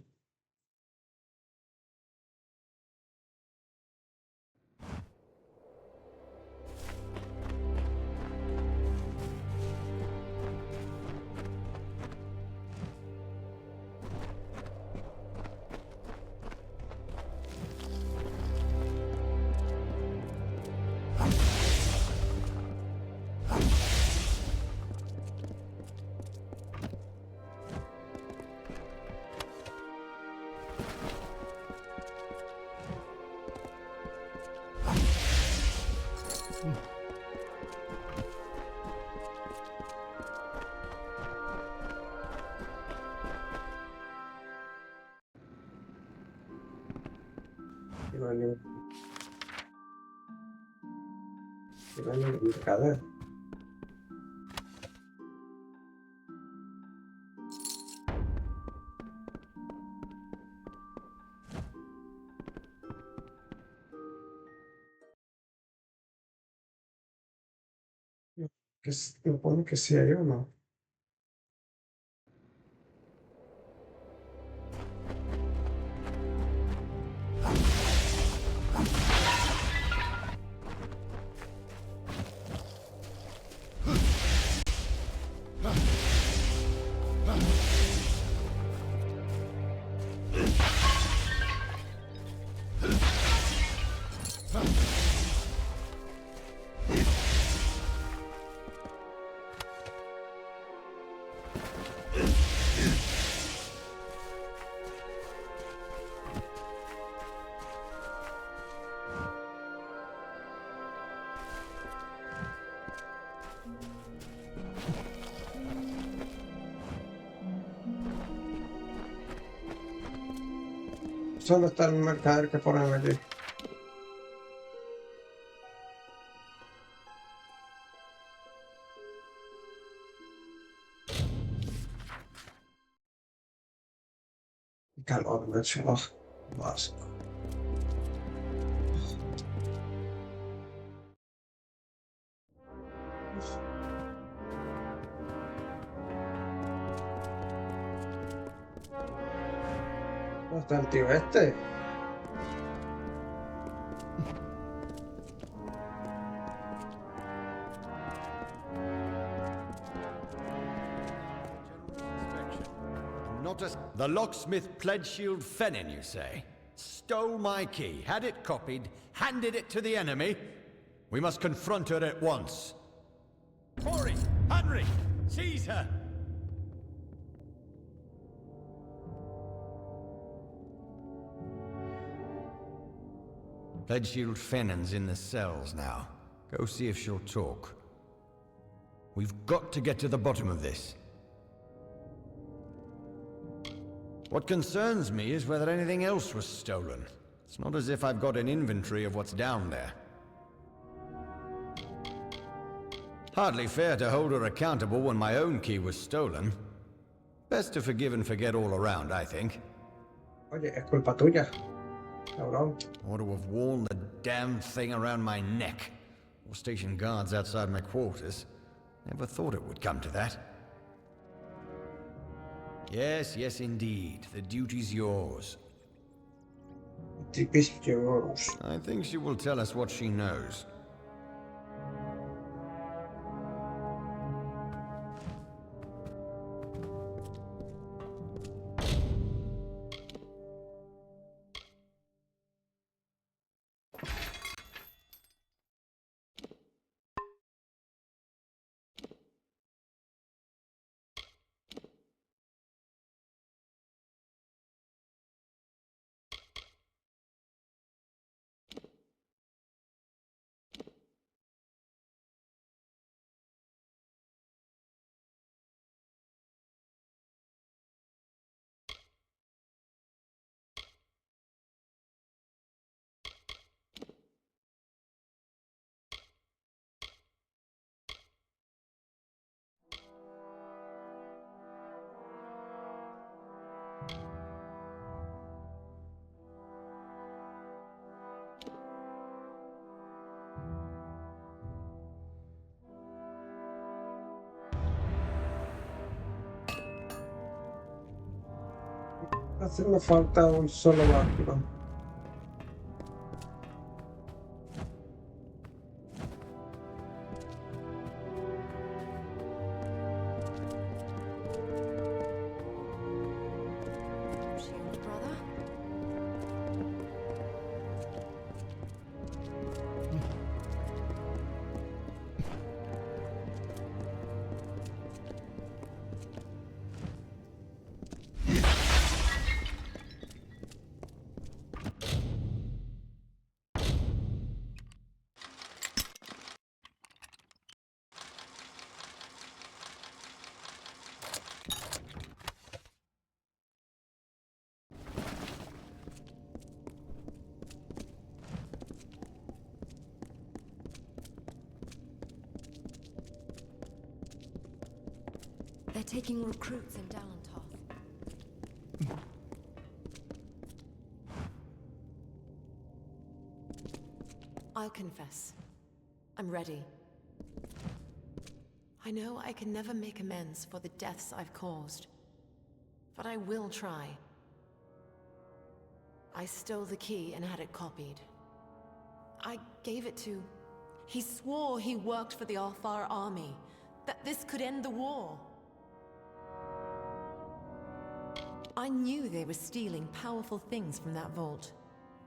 Tiene el mercader. Me pone que sí hay uno. Solo está el mercader que ponen allí. Calor, me cielo. Básico. ¿Dónde está el tío este? Not as the locksmith Pledgeshield Fennin, you say? Stole my key, had it copied, handed it to the enemy? We must confront her at once. Corey! Henry! Seize her! Pledgeshield Fennin's in the cells now. Go see if she'll talk. We've got to get to the bottom of this. What concerns me is whether anything else was stolen. It's not as if I've got an inventory of what's down there. Hardly fair to hold her accountable when my own key was stolen. Best to forgive and forget all around, I think. Oye, es culpa tuya, cabrón. Ought to have worn the damn thing around my neck. Or station guards outside my quarters. Never thought it would come to that. Yes, yes, indeed. The duty's yours. The duty's yours. I think she will tell us what she knows. Hace me falta un solo báculo. They're taking recruits in Dalantoth. I'll confess. I'm ready. I know I can never make amends for the deaths I've caused, but I will try. I stole the key and had it copied. I gave it to... He swore he worked for the Alfar army, that this could end the war. I knew they were stealing powerful things from that vault,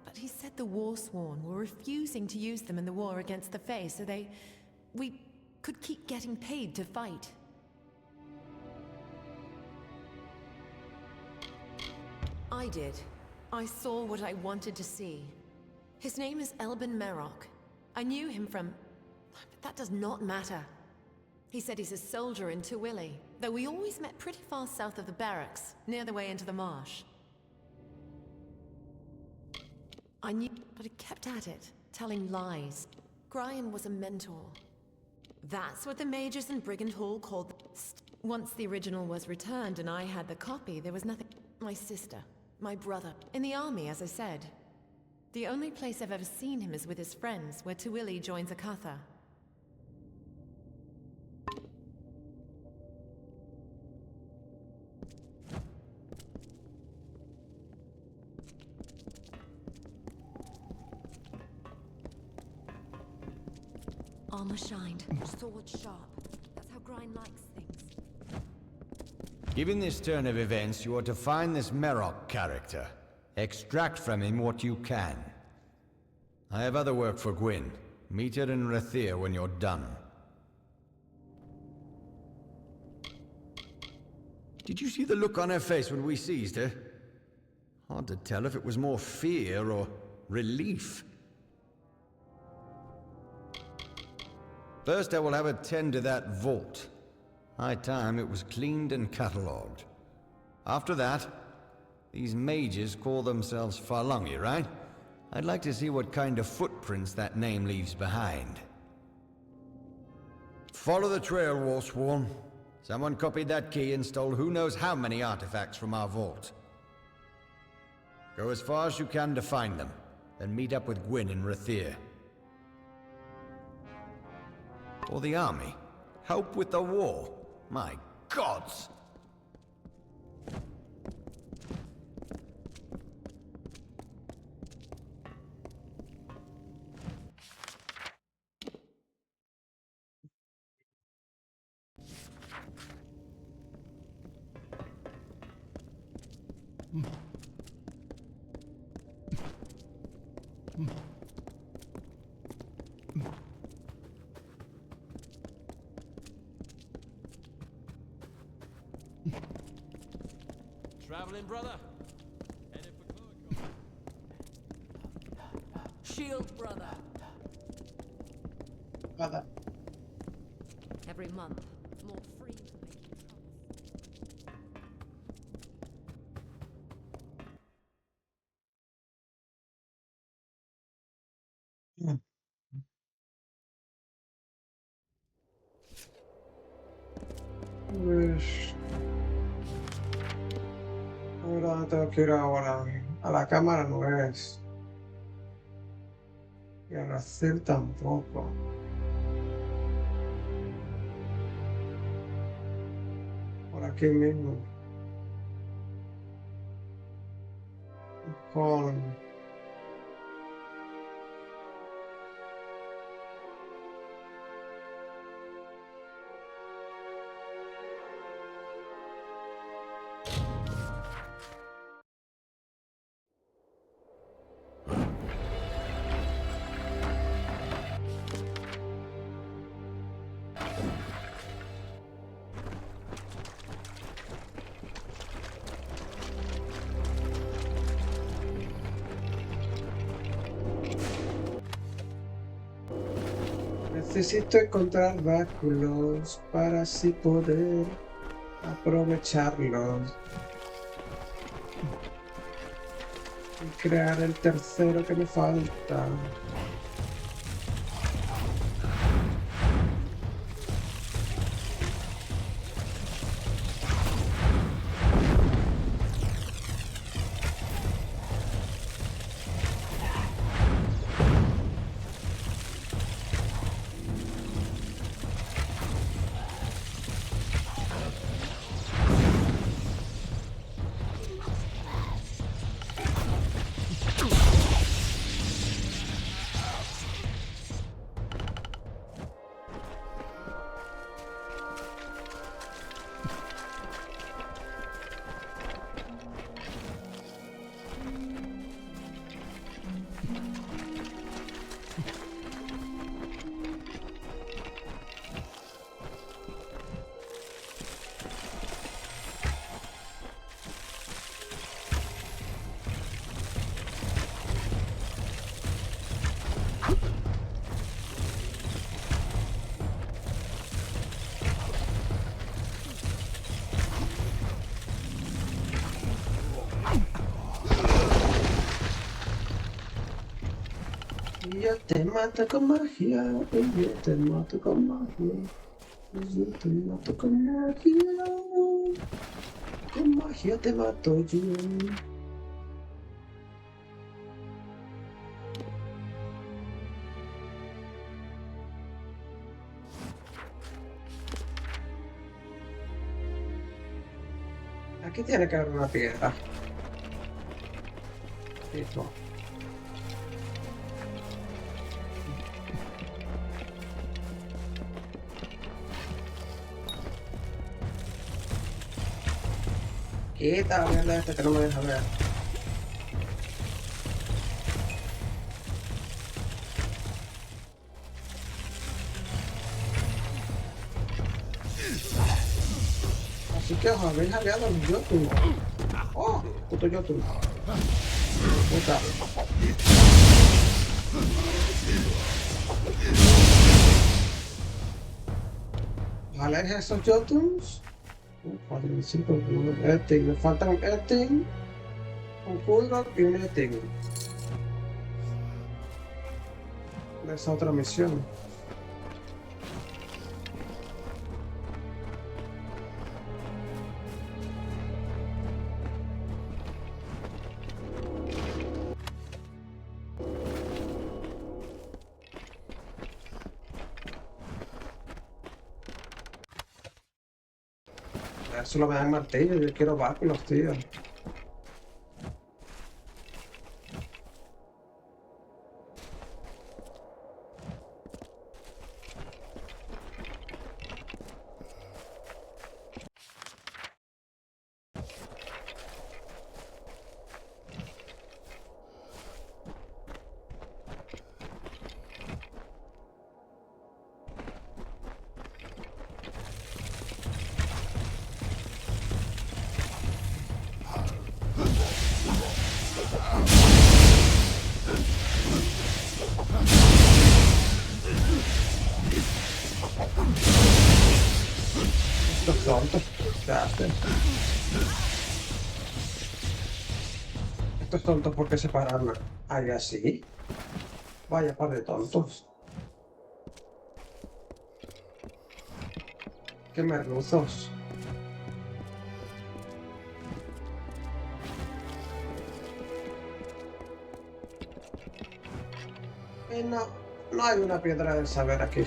but he said the Warsworn were refusing to use them in the war against the Fae, so we could keep getting paid to fight. I did. I saw what I wanted to see. His name is Elben Merok. I knew him from... but that does not matter. He said he's a soldier in Tuwili, though we always met pretty far south of the barracks, near the way into the marsh. I knew, but he kept at it, telling lies. Grian was a mentor. That's what the mages in Brigand Hall called... Once the original was returned and I had the copy, there was nothing... My sister, my brother, in the army, as I said. The only place I've ever seen him is with his friends, where Tuwili joins Akatha. Armor shined, sword sharp. That's how Grind likes things. Given this turn of events, you are to find this Merok character. Extract from him what you can. I have other work for Gwyn. Meet her in Rathir when you're done. Did you see the look on her face when we seized her? Hard to tell if it was more fear or relief. First, I will have her tend to that vault. High time it was cleaned and catalogued. After that, these mages call themselves Farlongi, right? I'd like to see what kind of footprints that name leaves behind. Follow the trail, Warsworn. Someone copied that key and stole who knows how many artifacts from our vault. Go as far as you can to find them, then meet up with Gwyn in Rathir. Or the army. Help with the war. My gods! Traveling, brother? Headed for Cloacon. Shield, brother. Brother. Every month, more free from making troubles. Pues... ahora tengo que ir ahora. A la cámara no es. Y a Rathir tampoco. Por aquí mismo. Con... Necesito encontrar báculos para así poder aprovecharlos y crear el tercero que me falta. Yo te mato con magia, y yo te mato con magia, y yo te mato con magia. Con magia te mato yo. Aquí tiene que haber una piedra. Listo. Quita la mierda esta que no me deja ver. Así que os habéis jadeado los Jotun. Oh, puto Jotun. Puta. Ojalá es esos Jotuns. 4, 5, 1, Etting. Me falta un Etting, un Kulrok y un Etting. De esa otra misión. Solo me dan martillo, yo quiero báculos, tío. Estos tontos, ¿qué hacen? Estos tontos, ¿por qué se pararon ahí así? Vaya par de tontos. Qué merluzos. No hay una piedra del saber aquí.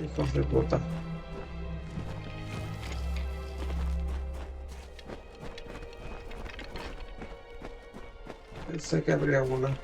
Hijos de puta. Pensé que habría una.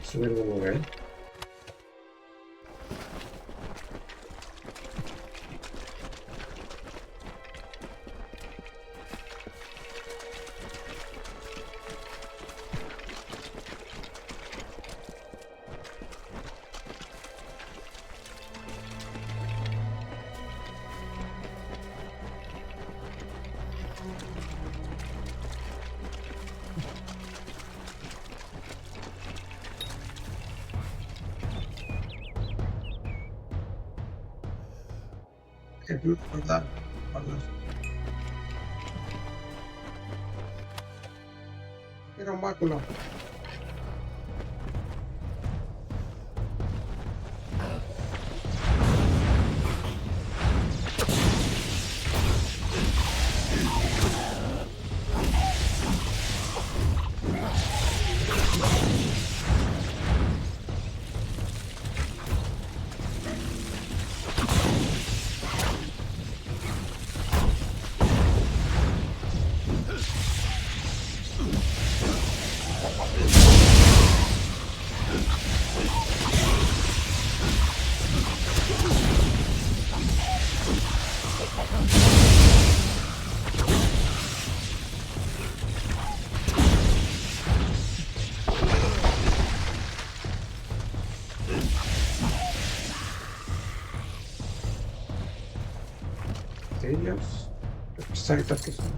Subir de nivel. que guardar. Era un báculo. Ellos. Exacto que son.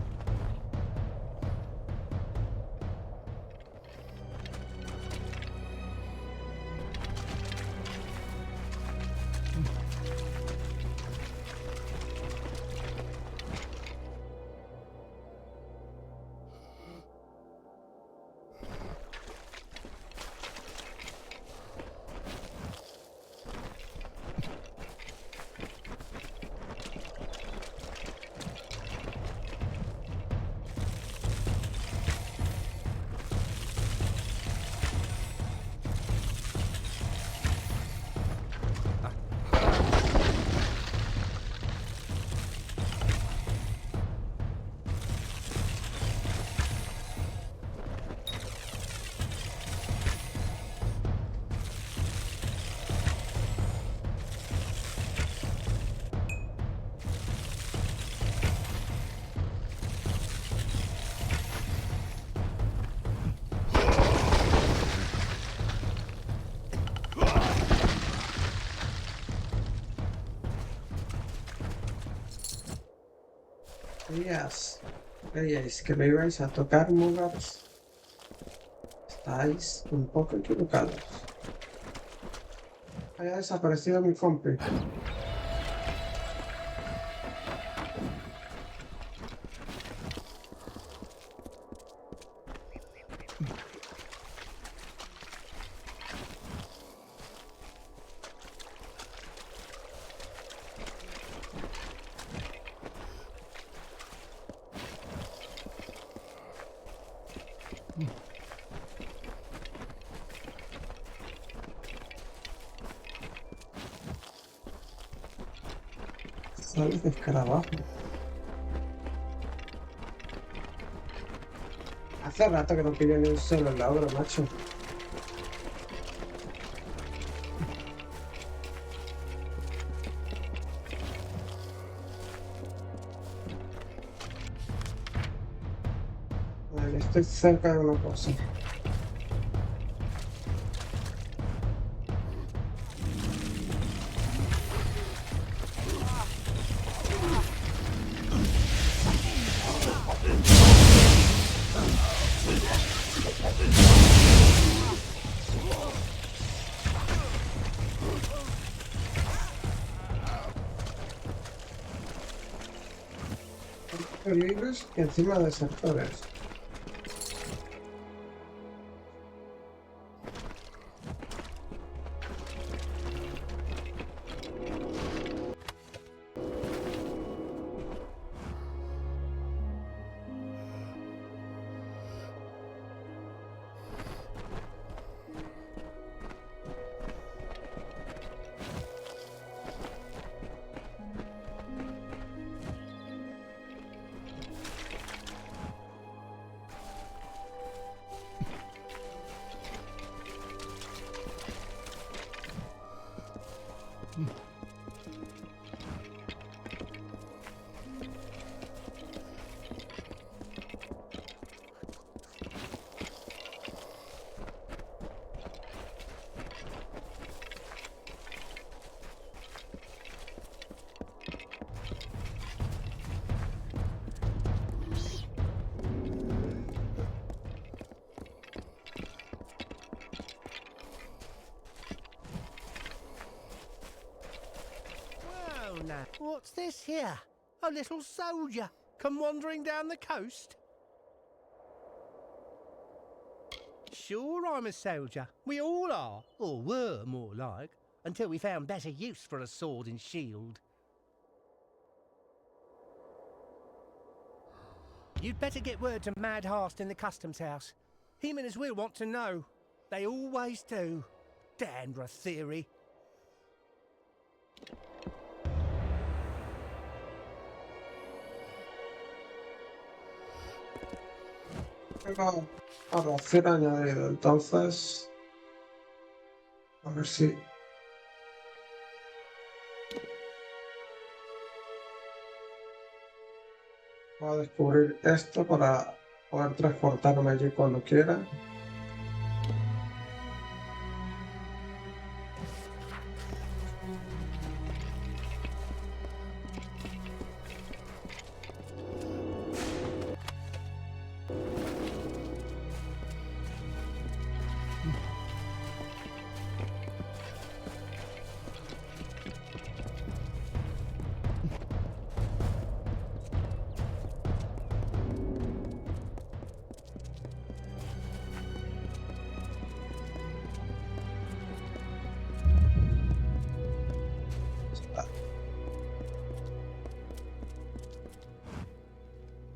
Veíais que me ibais a tocar lugares. Estáis un poco equivocados. Haya desaparecido mi compi. Sales de escarabajo. Hace rato que no pillo ni un solo logro, macho. Vale, estoy cerca de una cosa. Libros y encima de sectores. now. What's this here? A little soldier come wandering down the coast? Sure, I'm a soldier. We all are, or were more like, until we found better use for a sword and shield. You'd better get word to Mad Hast in the customs house. Him and his will want to know. They always do. Dandra theory. Pero para hacer añadido, entonces a ver si voy a descubrir esto para poder transportarme allí cuando quiera.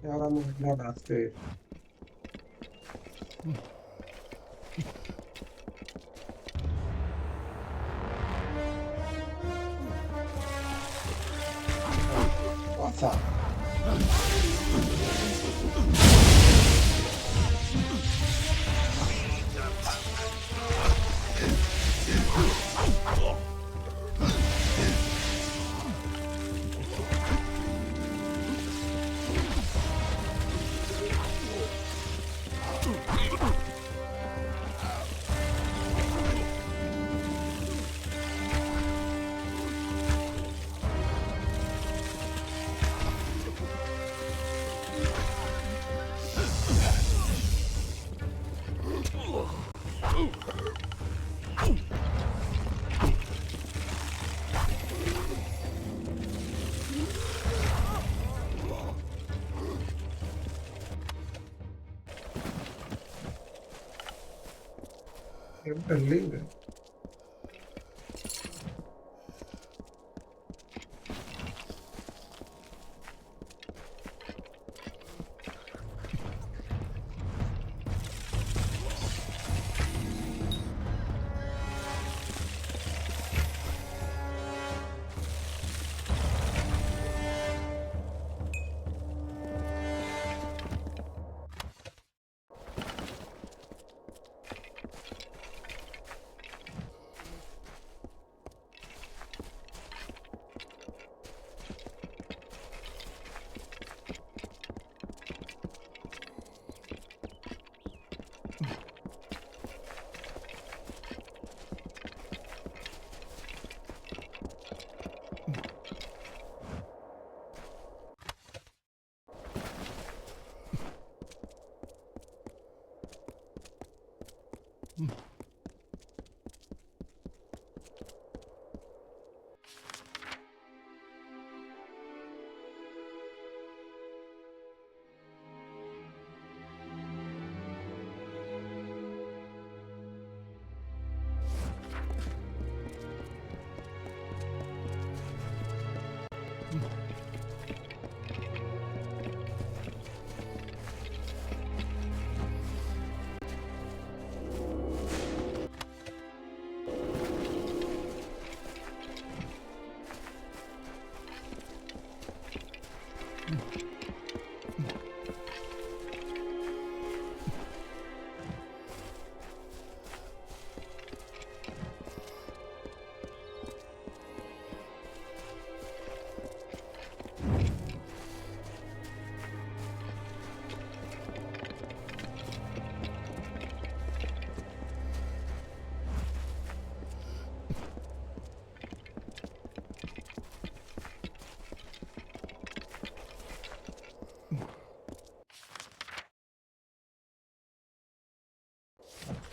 Y ahora me voy a Brasil. What's up? Siempre es libre.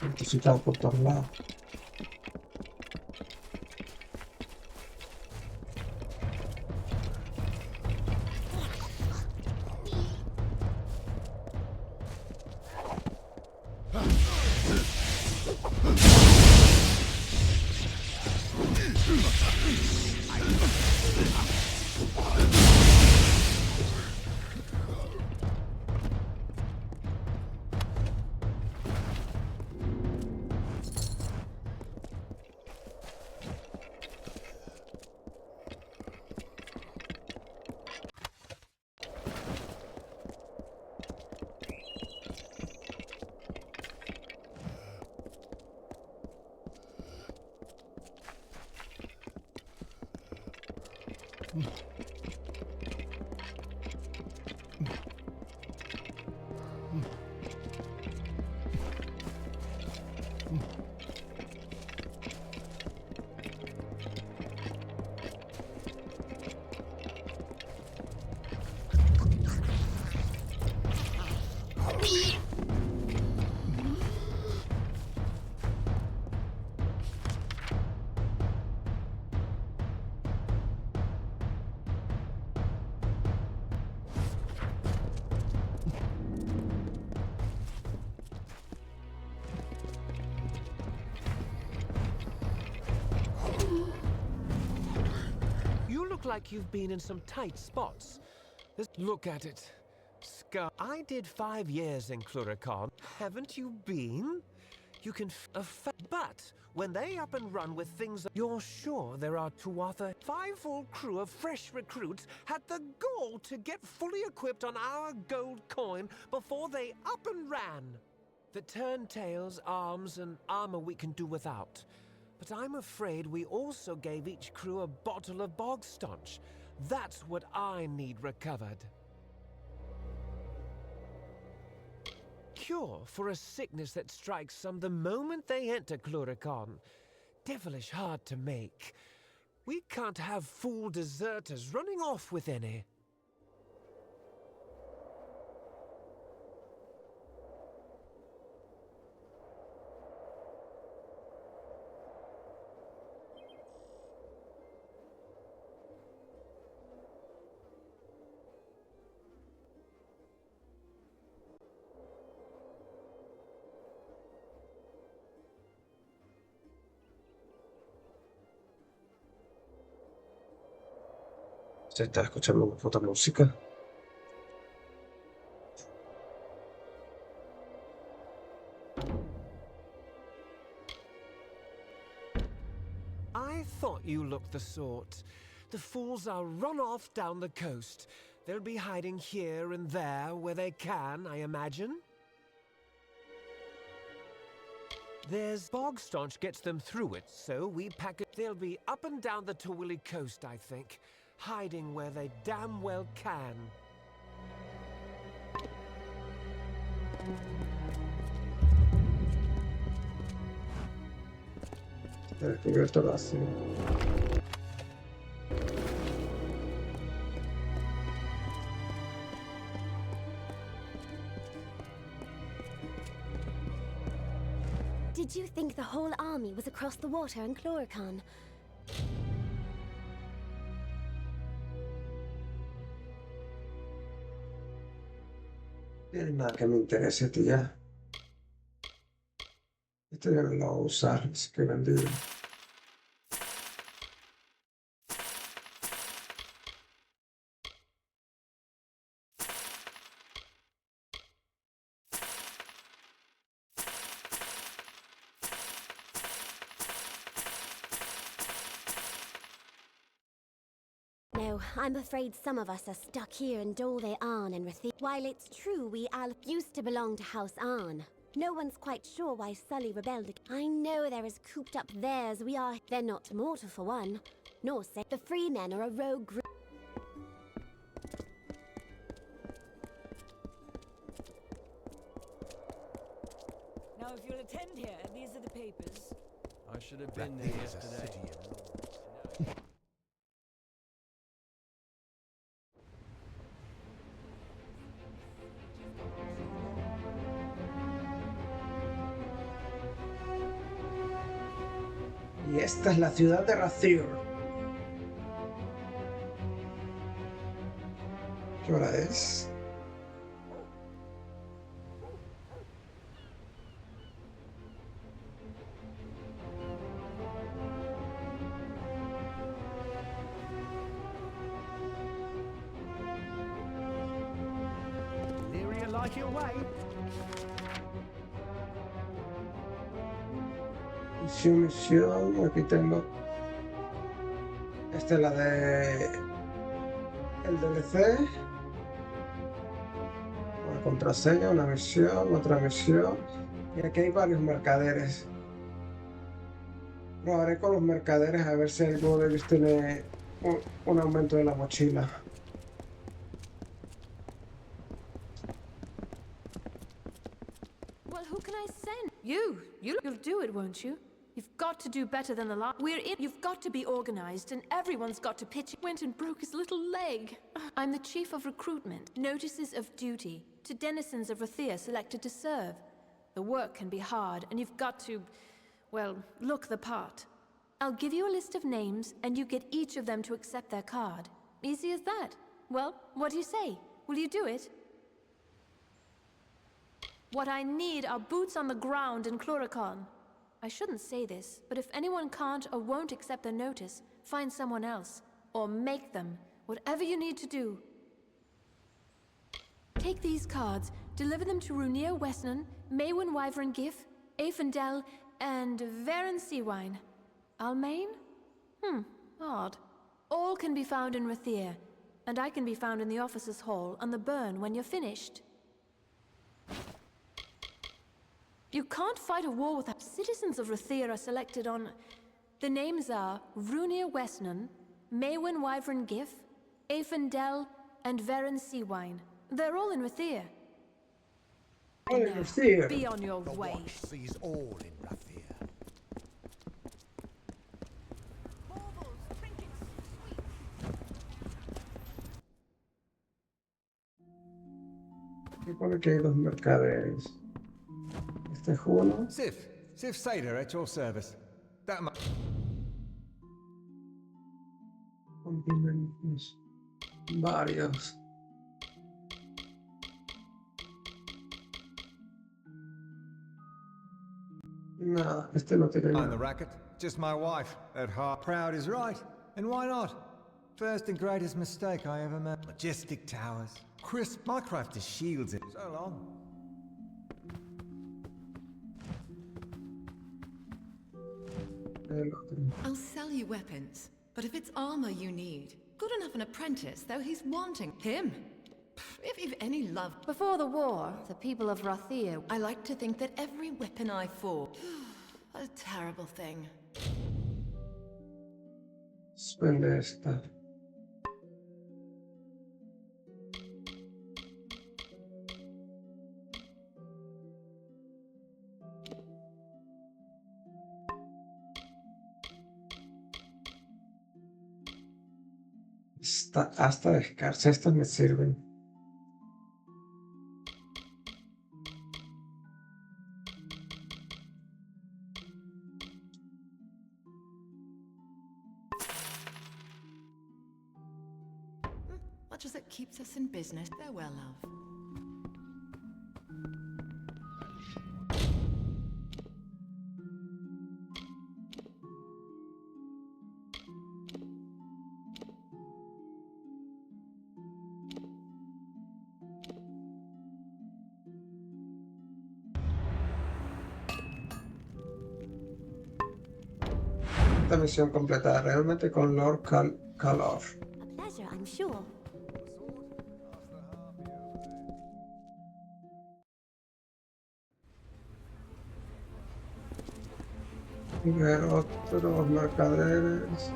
Necesitado por todos lados. You look like you've been in some tight spots. Look at it. Scar. I did 5 years in Cluricon. Haven't you been? You can but when they up and run with things, you're sure there are 2 other 5 full crew of fresh recruits had the gall to get fully equipped on our gold coin before they up and ran. The turntails, arms, and armor we can do without. But I'm afraid we also gave each crew a bottle of bog staunch. That's what I need recovered. Cure for a sickness that strikes some the moment they enter Cluricon. Devilish hard to make. We can't have fool deserters running off with any. Se está escuchando una puta música. I thought you looked the sort. The fools are run off down the coast. They'll be hiding here and there where they can, I imagine. There's bog staunch gets them through it, so we pack it. They'll be up and down the Tawili coast, I think, hiding where they damn well can. Did you think the whole army was across the water in Cluricon? Tiene nada que me interese, tía. Esto ya no lo voy a usar, así que vendido. No, I'm afraid some of us are stuck here in Dole Arn and Rathi. While it's true we all used to belong to House Arn, no one's quite sure why Sully rebelled. I know they're as cooped up there as we are. They're not mortal for one, nor say the free men are a rogue group. Now, if you'll attend here, these are the papers. I should have been there yesterday. Y esta es la ciudad de Rathir. ¿Qué hora es? Lyria, like your way. Misión, aquí tengo. Esta es la de el DLC. Una contraseña, una misión, otra misión. Y aquí hay varios mercaderes. Probaré con los mercaderes a ver si alguno de ellos tiene un aumento de la mochila. Well, who can I send? You'll do it, won't you? You've got to do better than the last. You've got to be organized, and everyone's got to pitch. Went and broke his little leg. I'm the chief of recruitment. Notices of duty to denizens of Rathia selected to serve. The work can be hard, and you've got to, well, look the part. I'll give you a list of names, and you get each of them to accept their card. Easy as that. Well, what do you say? Will you do it? What I need are boots on the ground in Cluricon. I shouldn't say this, but if anyone can't or won't accept their notice, find someone else. Or make them. Whatever you need to do. Take these cards, deliver them to Runir Wesnan, Maywin Wyvern Gif, Aefendel, and Varen Seawine. Almain? Odd. All can be found in Rathir, and I can be found in the officers' hall on the burn when you're finished. You can't fight a war without citizens of Rathir are selected on... The names are Runir Wesnan, Maywin Wyvern Gif, Aefendel, and Varen Seawine. They're all in Rathir. Now, be on your way. The watch sees all in Rathir. ¿Qué pone que hay dos mercaderes? Este es uno. Sif Sader at your service. That much. Condimentos. Varios. Nada, este no tiene I'm the nada. racket. Just my wife. At heart. Proud is right. And why not? First and greatest mistake I ever made. Majestic towers. Crisp. My craft is shields in so long. I'll sell you weapons, but if it's armor you need, good enough an apprentice, though he's wanting him. If you've any love. Before the war, the people of Rathir... I like to think that every weapon I fought... a terrible thing. Spende esta. Hasta descarga, estas me sirven. Much as it keeps us in business. Farewell, love. Esta misión completada realmente con Lord Calor. A pleasure, I'm sure. Ver otros mercaderes.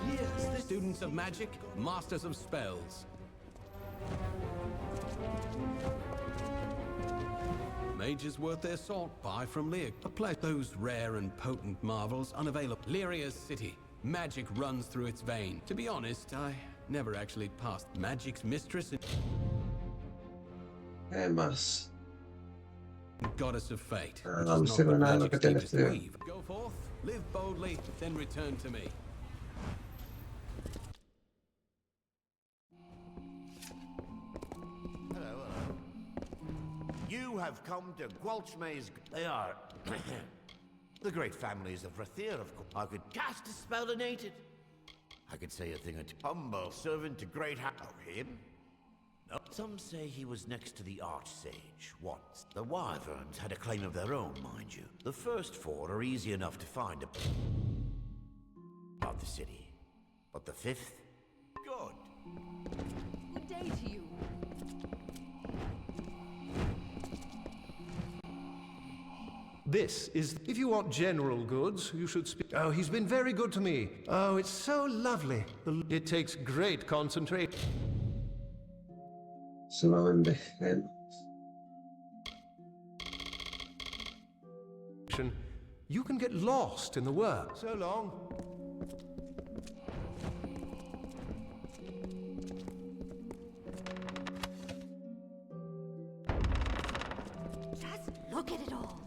Years, students of magic, masters of spells. Mages worth their salt, buy from Lear. A place those rare and potent marvels unavailable. Lyria's city. Magic runs through its vein. To be honest, I never actually passed magic's mistress. Más. Goddess of fate. No me sirve nada lo que tienes que ver. Go forth, live boldly, then return to me. You have come to Gwalchmay's... They are... the great families of Rathir, of course. I could cast a spell to nate it. I could say a thing or two. Humble servant to great... Oh, him? No. Some say he was next to the Archsage once. The Wyverns had a claim of their own, mind you. The first four are easy enough to find about the city. But the fifth? Good. Good day to you. This is... If you want general goods, you should speak... Oh, he's been very good to me. Oh, it's so lovely. It takes great concentration. Solo vende gemas. You can get lost in the work. So long. Just look at it all.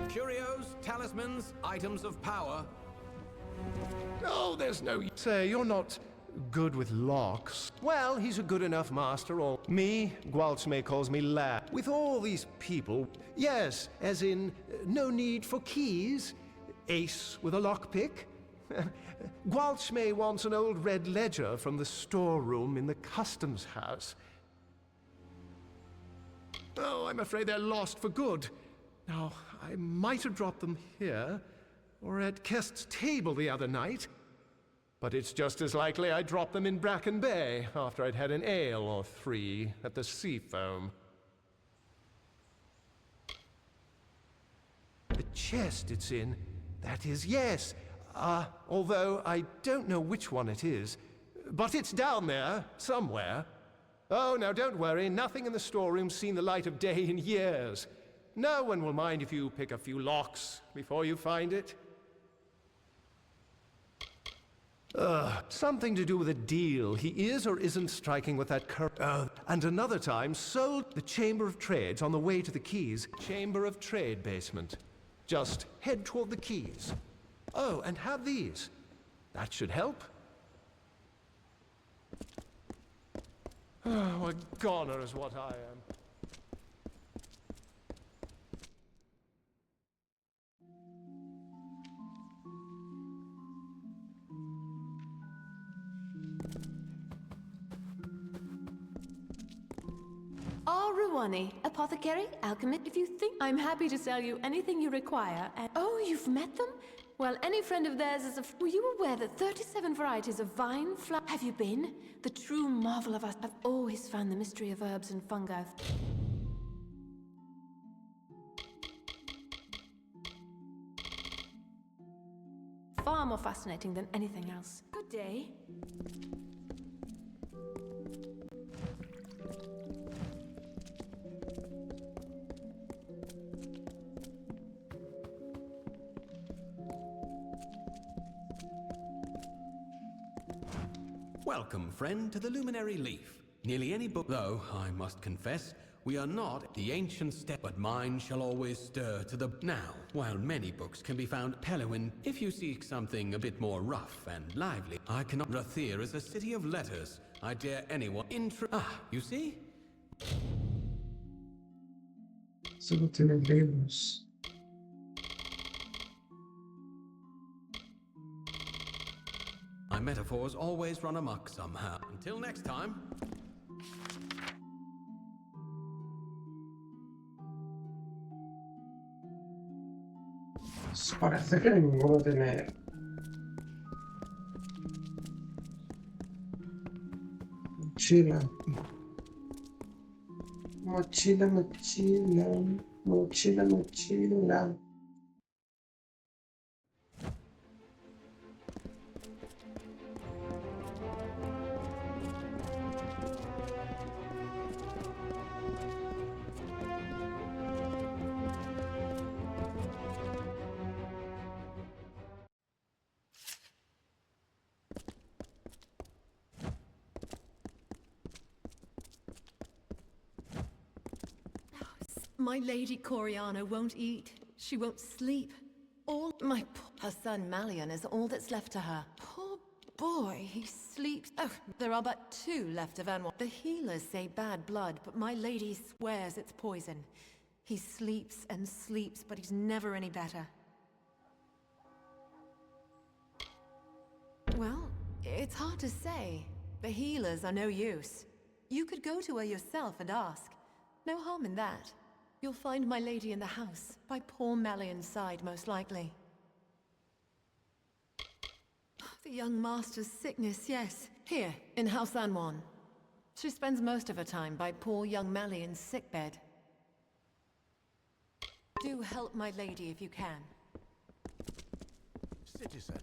Curios, talismans, items of power. Oh, there's no... Say, you're not good with locks. Well, he's a good enough master, or... Me, Gualchme calls me lad. With all these people... Yes, as in, no need for keys. Ace with a lockpick. Gualchme wants an old red ledger from the storeroom in the customs house. Oh, I'm afraid they're lost for good. Now, I might have dropped them here, or at Kest's table the other night. But it's just as likely I dropped them in Bracken Bay after I'd had an ale or three at the Seafoam. The chest it's in, that is, yes. Although I don't know which one it is. But it's down there, somewhere. Oh, now don't worry, nothing in the storeroom's seen the light of day in years. No one will mind if you pick a few locks before you find it. Something to do with a deal. He is or isn't striking with that and another time sold the Chamber of Trades on the way to the Keys. Chamber of Trade basement. Just head toward the Keys. Oh, and have these. That should help. Oh, a goner is what I am. Aruwani, apothecary, alchemist. If you think I'm happy to sell you anything you require, and oh, you've met them? Well, any friend of theirs is a. Were you aware that 37 varieties of vine flower? Have you been? The true marvel of us. I've always found the mystery of herbs and fungi far more fascinating than anything else. Good day. Welcome, friend, to the Luminary Leaf. Nearly any book, though, I must confess, we are not the ancient step, but mine shall always stir to the... Now, while many books can be found Pelowin, if you seek something a bit more rough and lively, I cannot... Rathir is a city of letters. I dare anyone... you see? Solo tienen libros. My metaphors always run amok somehow. Until next time. Parece que ninguno tiene... Mochila. Mochila, mochila. Mochila, mochila. My Lady Coriana won't eat. She won't sleep. Her son Malian is all that's left to her. Poor boy, he sleeps. Oh, there are but 2 left of Anwar. The healers say bad blood, but my lady swears it's poison. He sleeps and sleeps, but he's never any better. Well, it's hard to say. The healers are no use. You could go to her yourself and ask. No harm in that. You'll find my lady in the house, by poor Malian's side, most likely. The young master's sickness, yes. Here, in House Anwan. She spends most of her time by poor young Malian's sickbed. Do help my lady if you can. Citizen.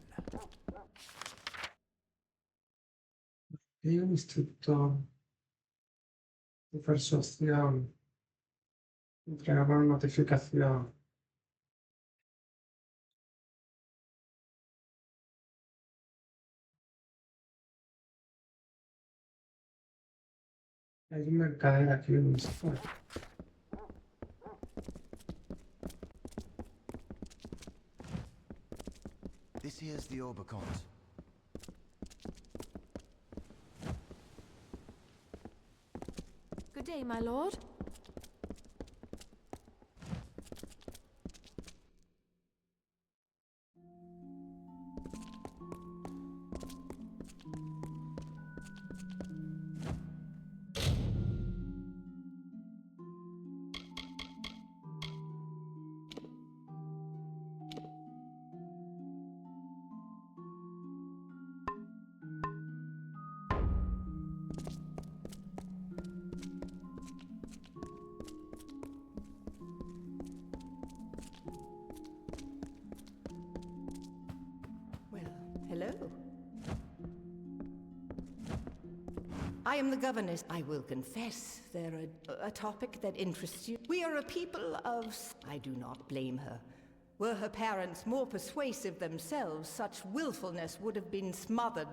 Hay un instructor de persuasión. Entregar una notificación. Hay un mercader aquí donde se fue. This here's the Obercont. Good day, my lord. Hello. I am the governess. I will confess, they're a topic that interests you. We are a people of... I do not blame her. Were her parents more persuasive themselves, such willfulness would have been smothered.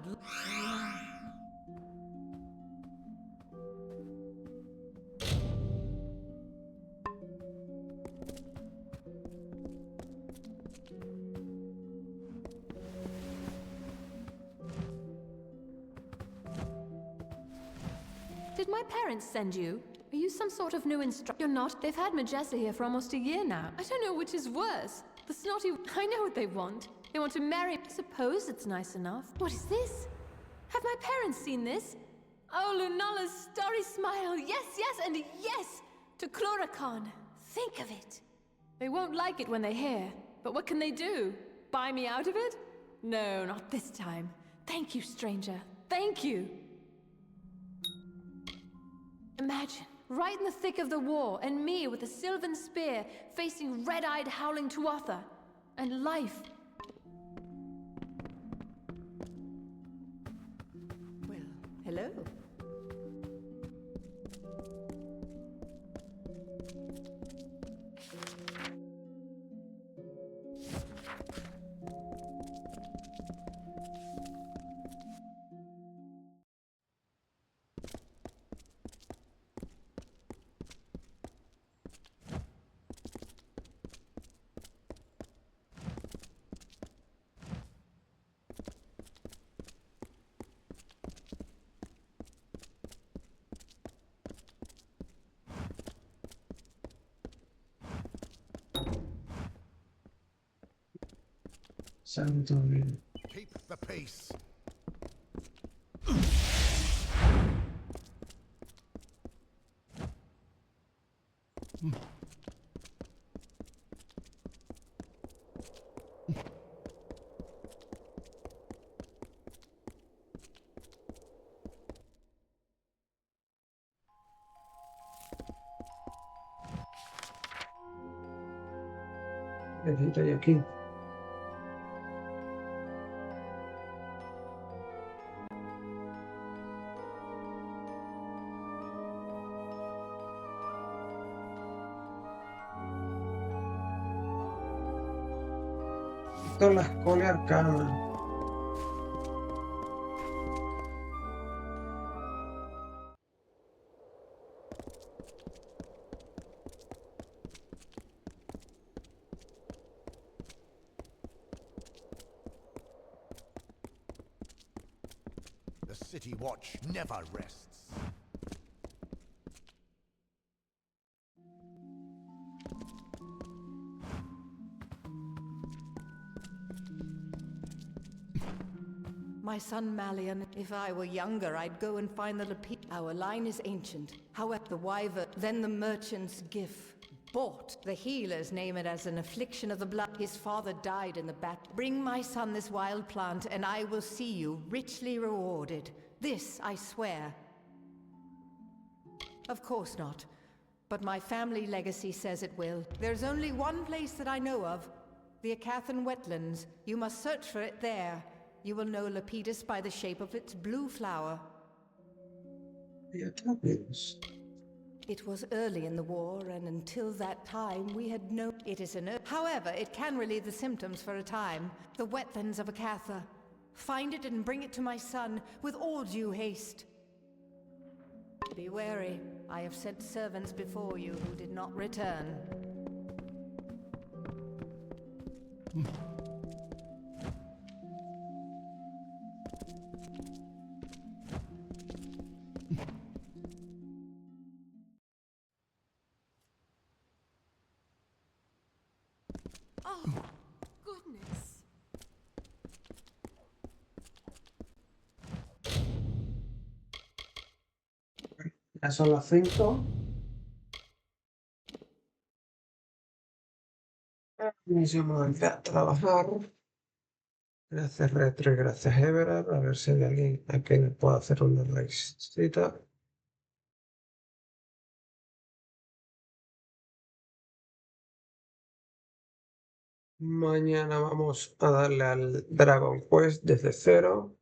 Did my parents send you? Are you some sort of new instructor? You're not. They've had Majessa here for almost a year now. I don't know which is worse. The snotty... I know what they want. They want to marry... I suppose it's nice enough. What is this? Have my parents seen this? Oh, Lunala's starry smile. Yes, yes, and yes! To Chloracon. Think of it. They won't like it when they hear. But what can they do? Buy me out of it? No, not this time. Thank you, stranger. Thank you. Imagine, right in the thick of the war, and me with a sylvan spear, facing red-eyed howling Tuatha. And life. Well, hello. Keep the peace. Necesito yo aquí. Esto es la escoria arcana. The city watch never rests. My son Malian, if I were younger, I'd go and find the Lapid. Our line is ancient. However, the wyvern, then the merchant's gift. Bought. The healers name it as an affliction of the blood. His father died in the battle. Bring my son this wild plant, and I will see you richly rewarded. This I swear. Of course not. But but my family legacy says it will. There's only one place that I know of, the Acathan wetlands. You must search for it there. You will know Lepidus by the shape of its blue flower. It was early in the war, and until that time we had no... It is an... However, it can relieve the symptoms for a time. The wetlands of Acatha. Find it and bring it to my son with all due haste. Be wary. I have sent servants before you who did not return. Oh, goodness. Ya son las 5. Y vamos a empezar a trabajar. Gracias Retro y gracias Everard. A ver si hay alguien a quien le pueda hacer una raízcita. Mañana vamos a darle al Dragon Quest desde cero.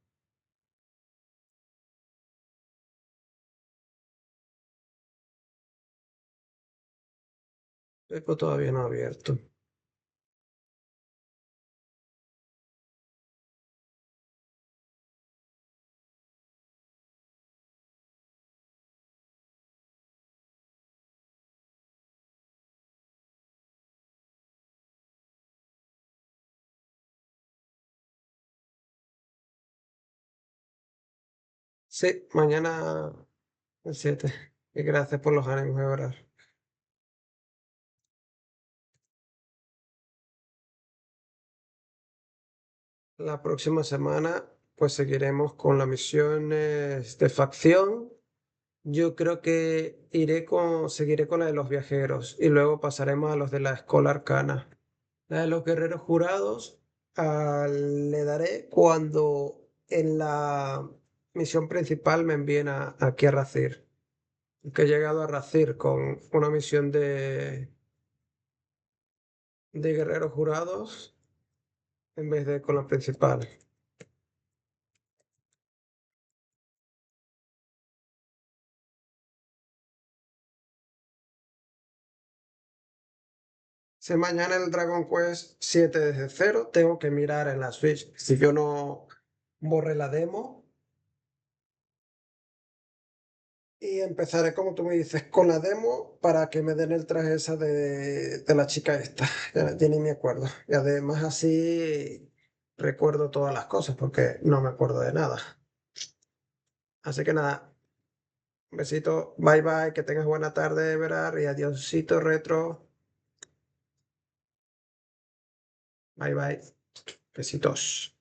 Pepo todavía no ha abierto. Sí, mañana el 7. Y gracias por los ánimos, Everard. La próxima semana pues seguiremos con las misiones de facción. Yo creo que seguiré con la de los viajeros y luego pasaremos a los de la escuela arcana. La de los guerreros jurados le daré cuando en la misión principal me envíen aquí a Racir. Que he llegado a Racir con una misión de guerreros jurados en vez de con la principal. Si mañana el Dragon Quest 7 desde cero, tengo que mirar en la Switch. Si yo no borré la demo y empezaré, como tú me dices, con la demo para que me den el traje esa de la chica esta. Ya ni me acuerdo. Y además así recuerdo todas las cosas porque no me acuerdo de nada. Así que nada, un besito, bye bye, que tengas buena tarde, Verar, y adiósito retro. Bye bye, besitos.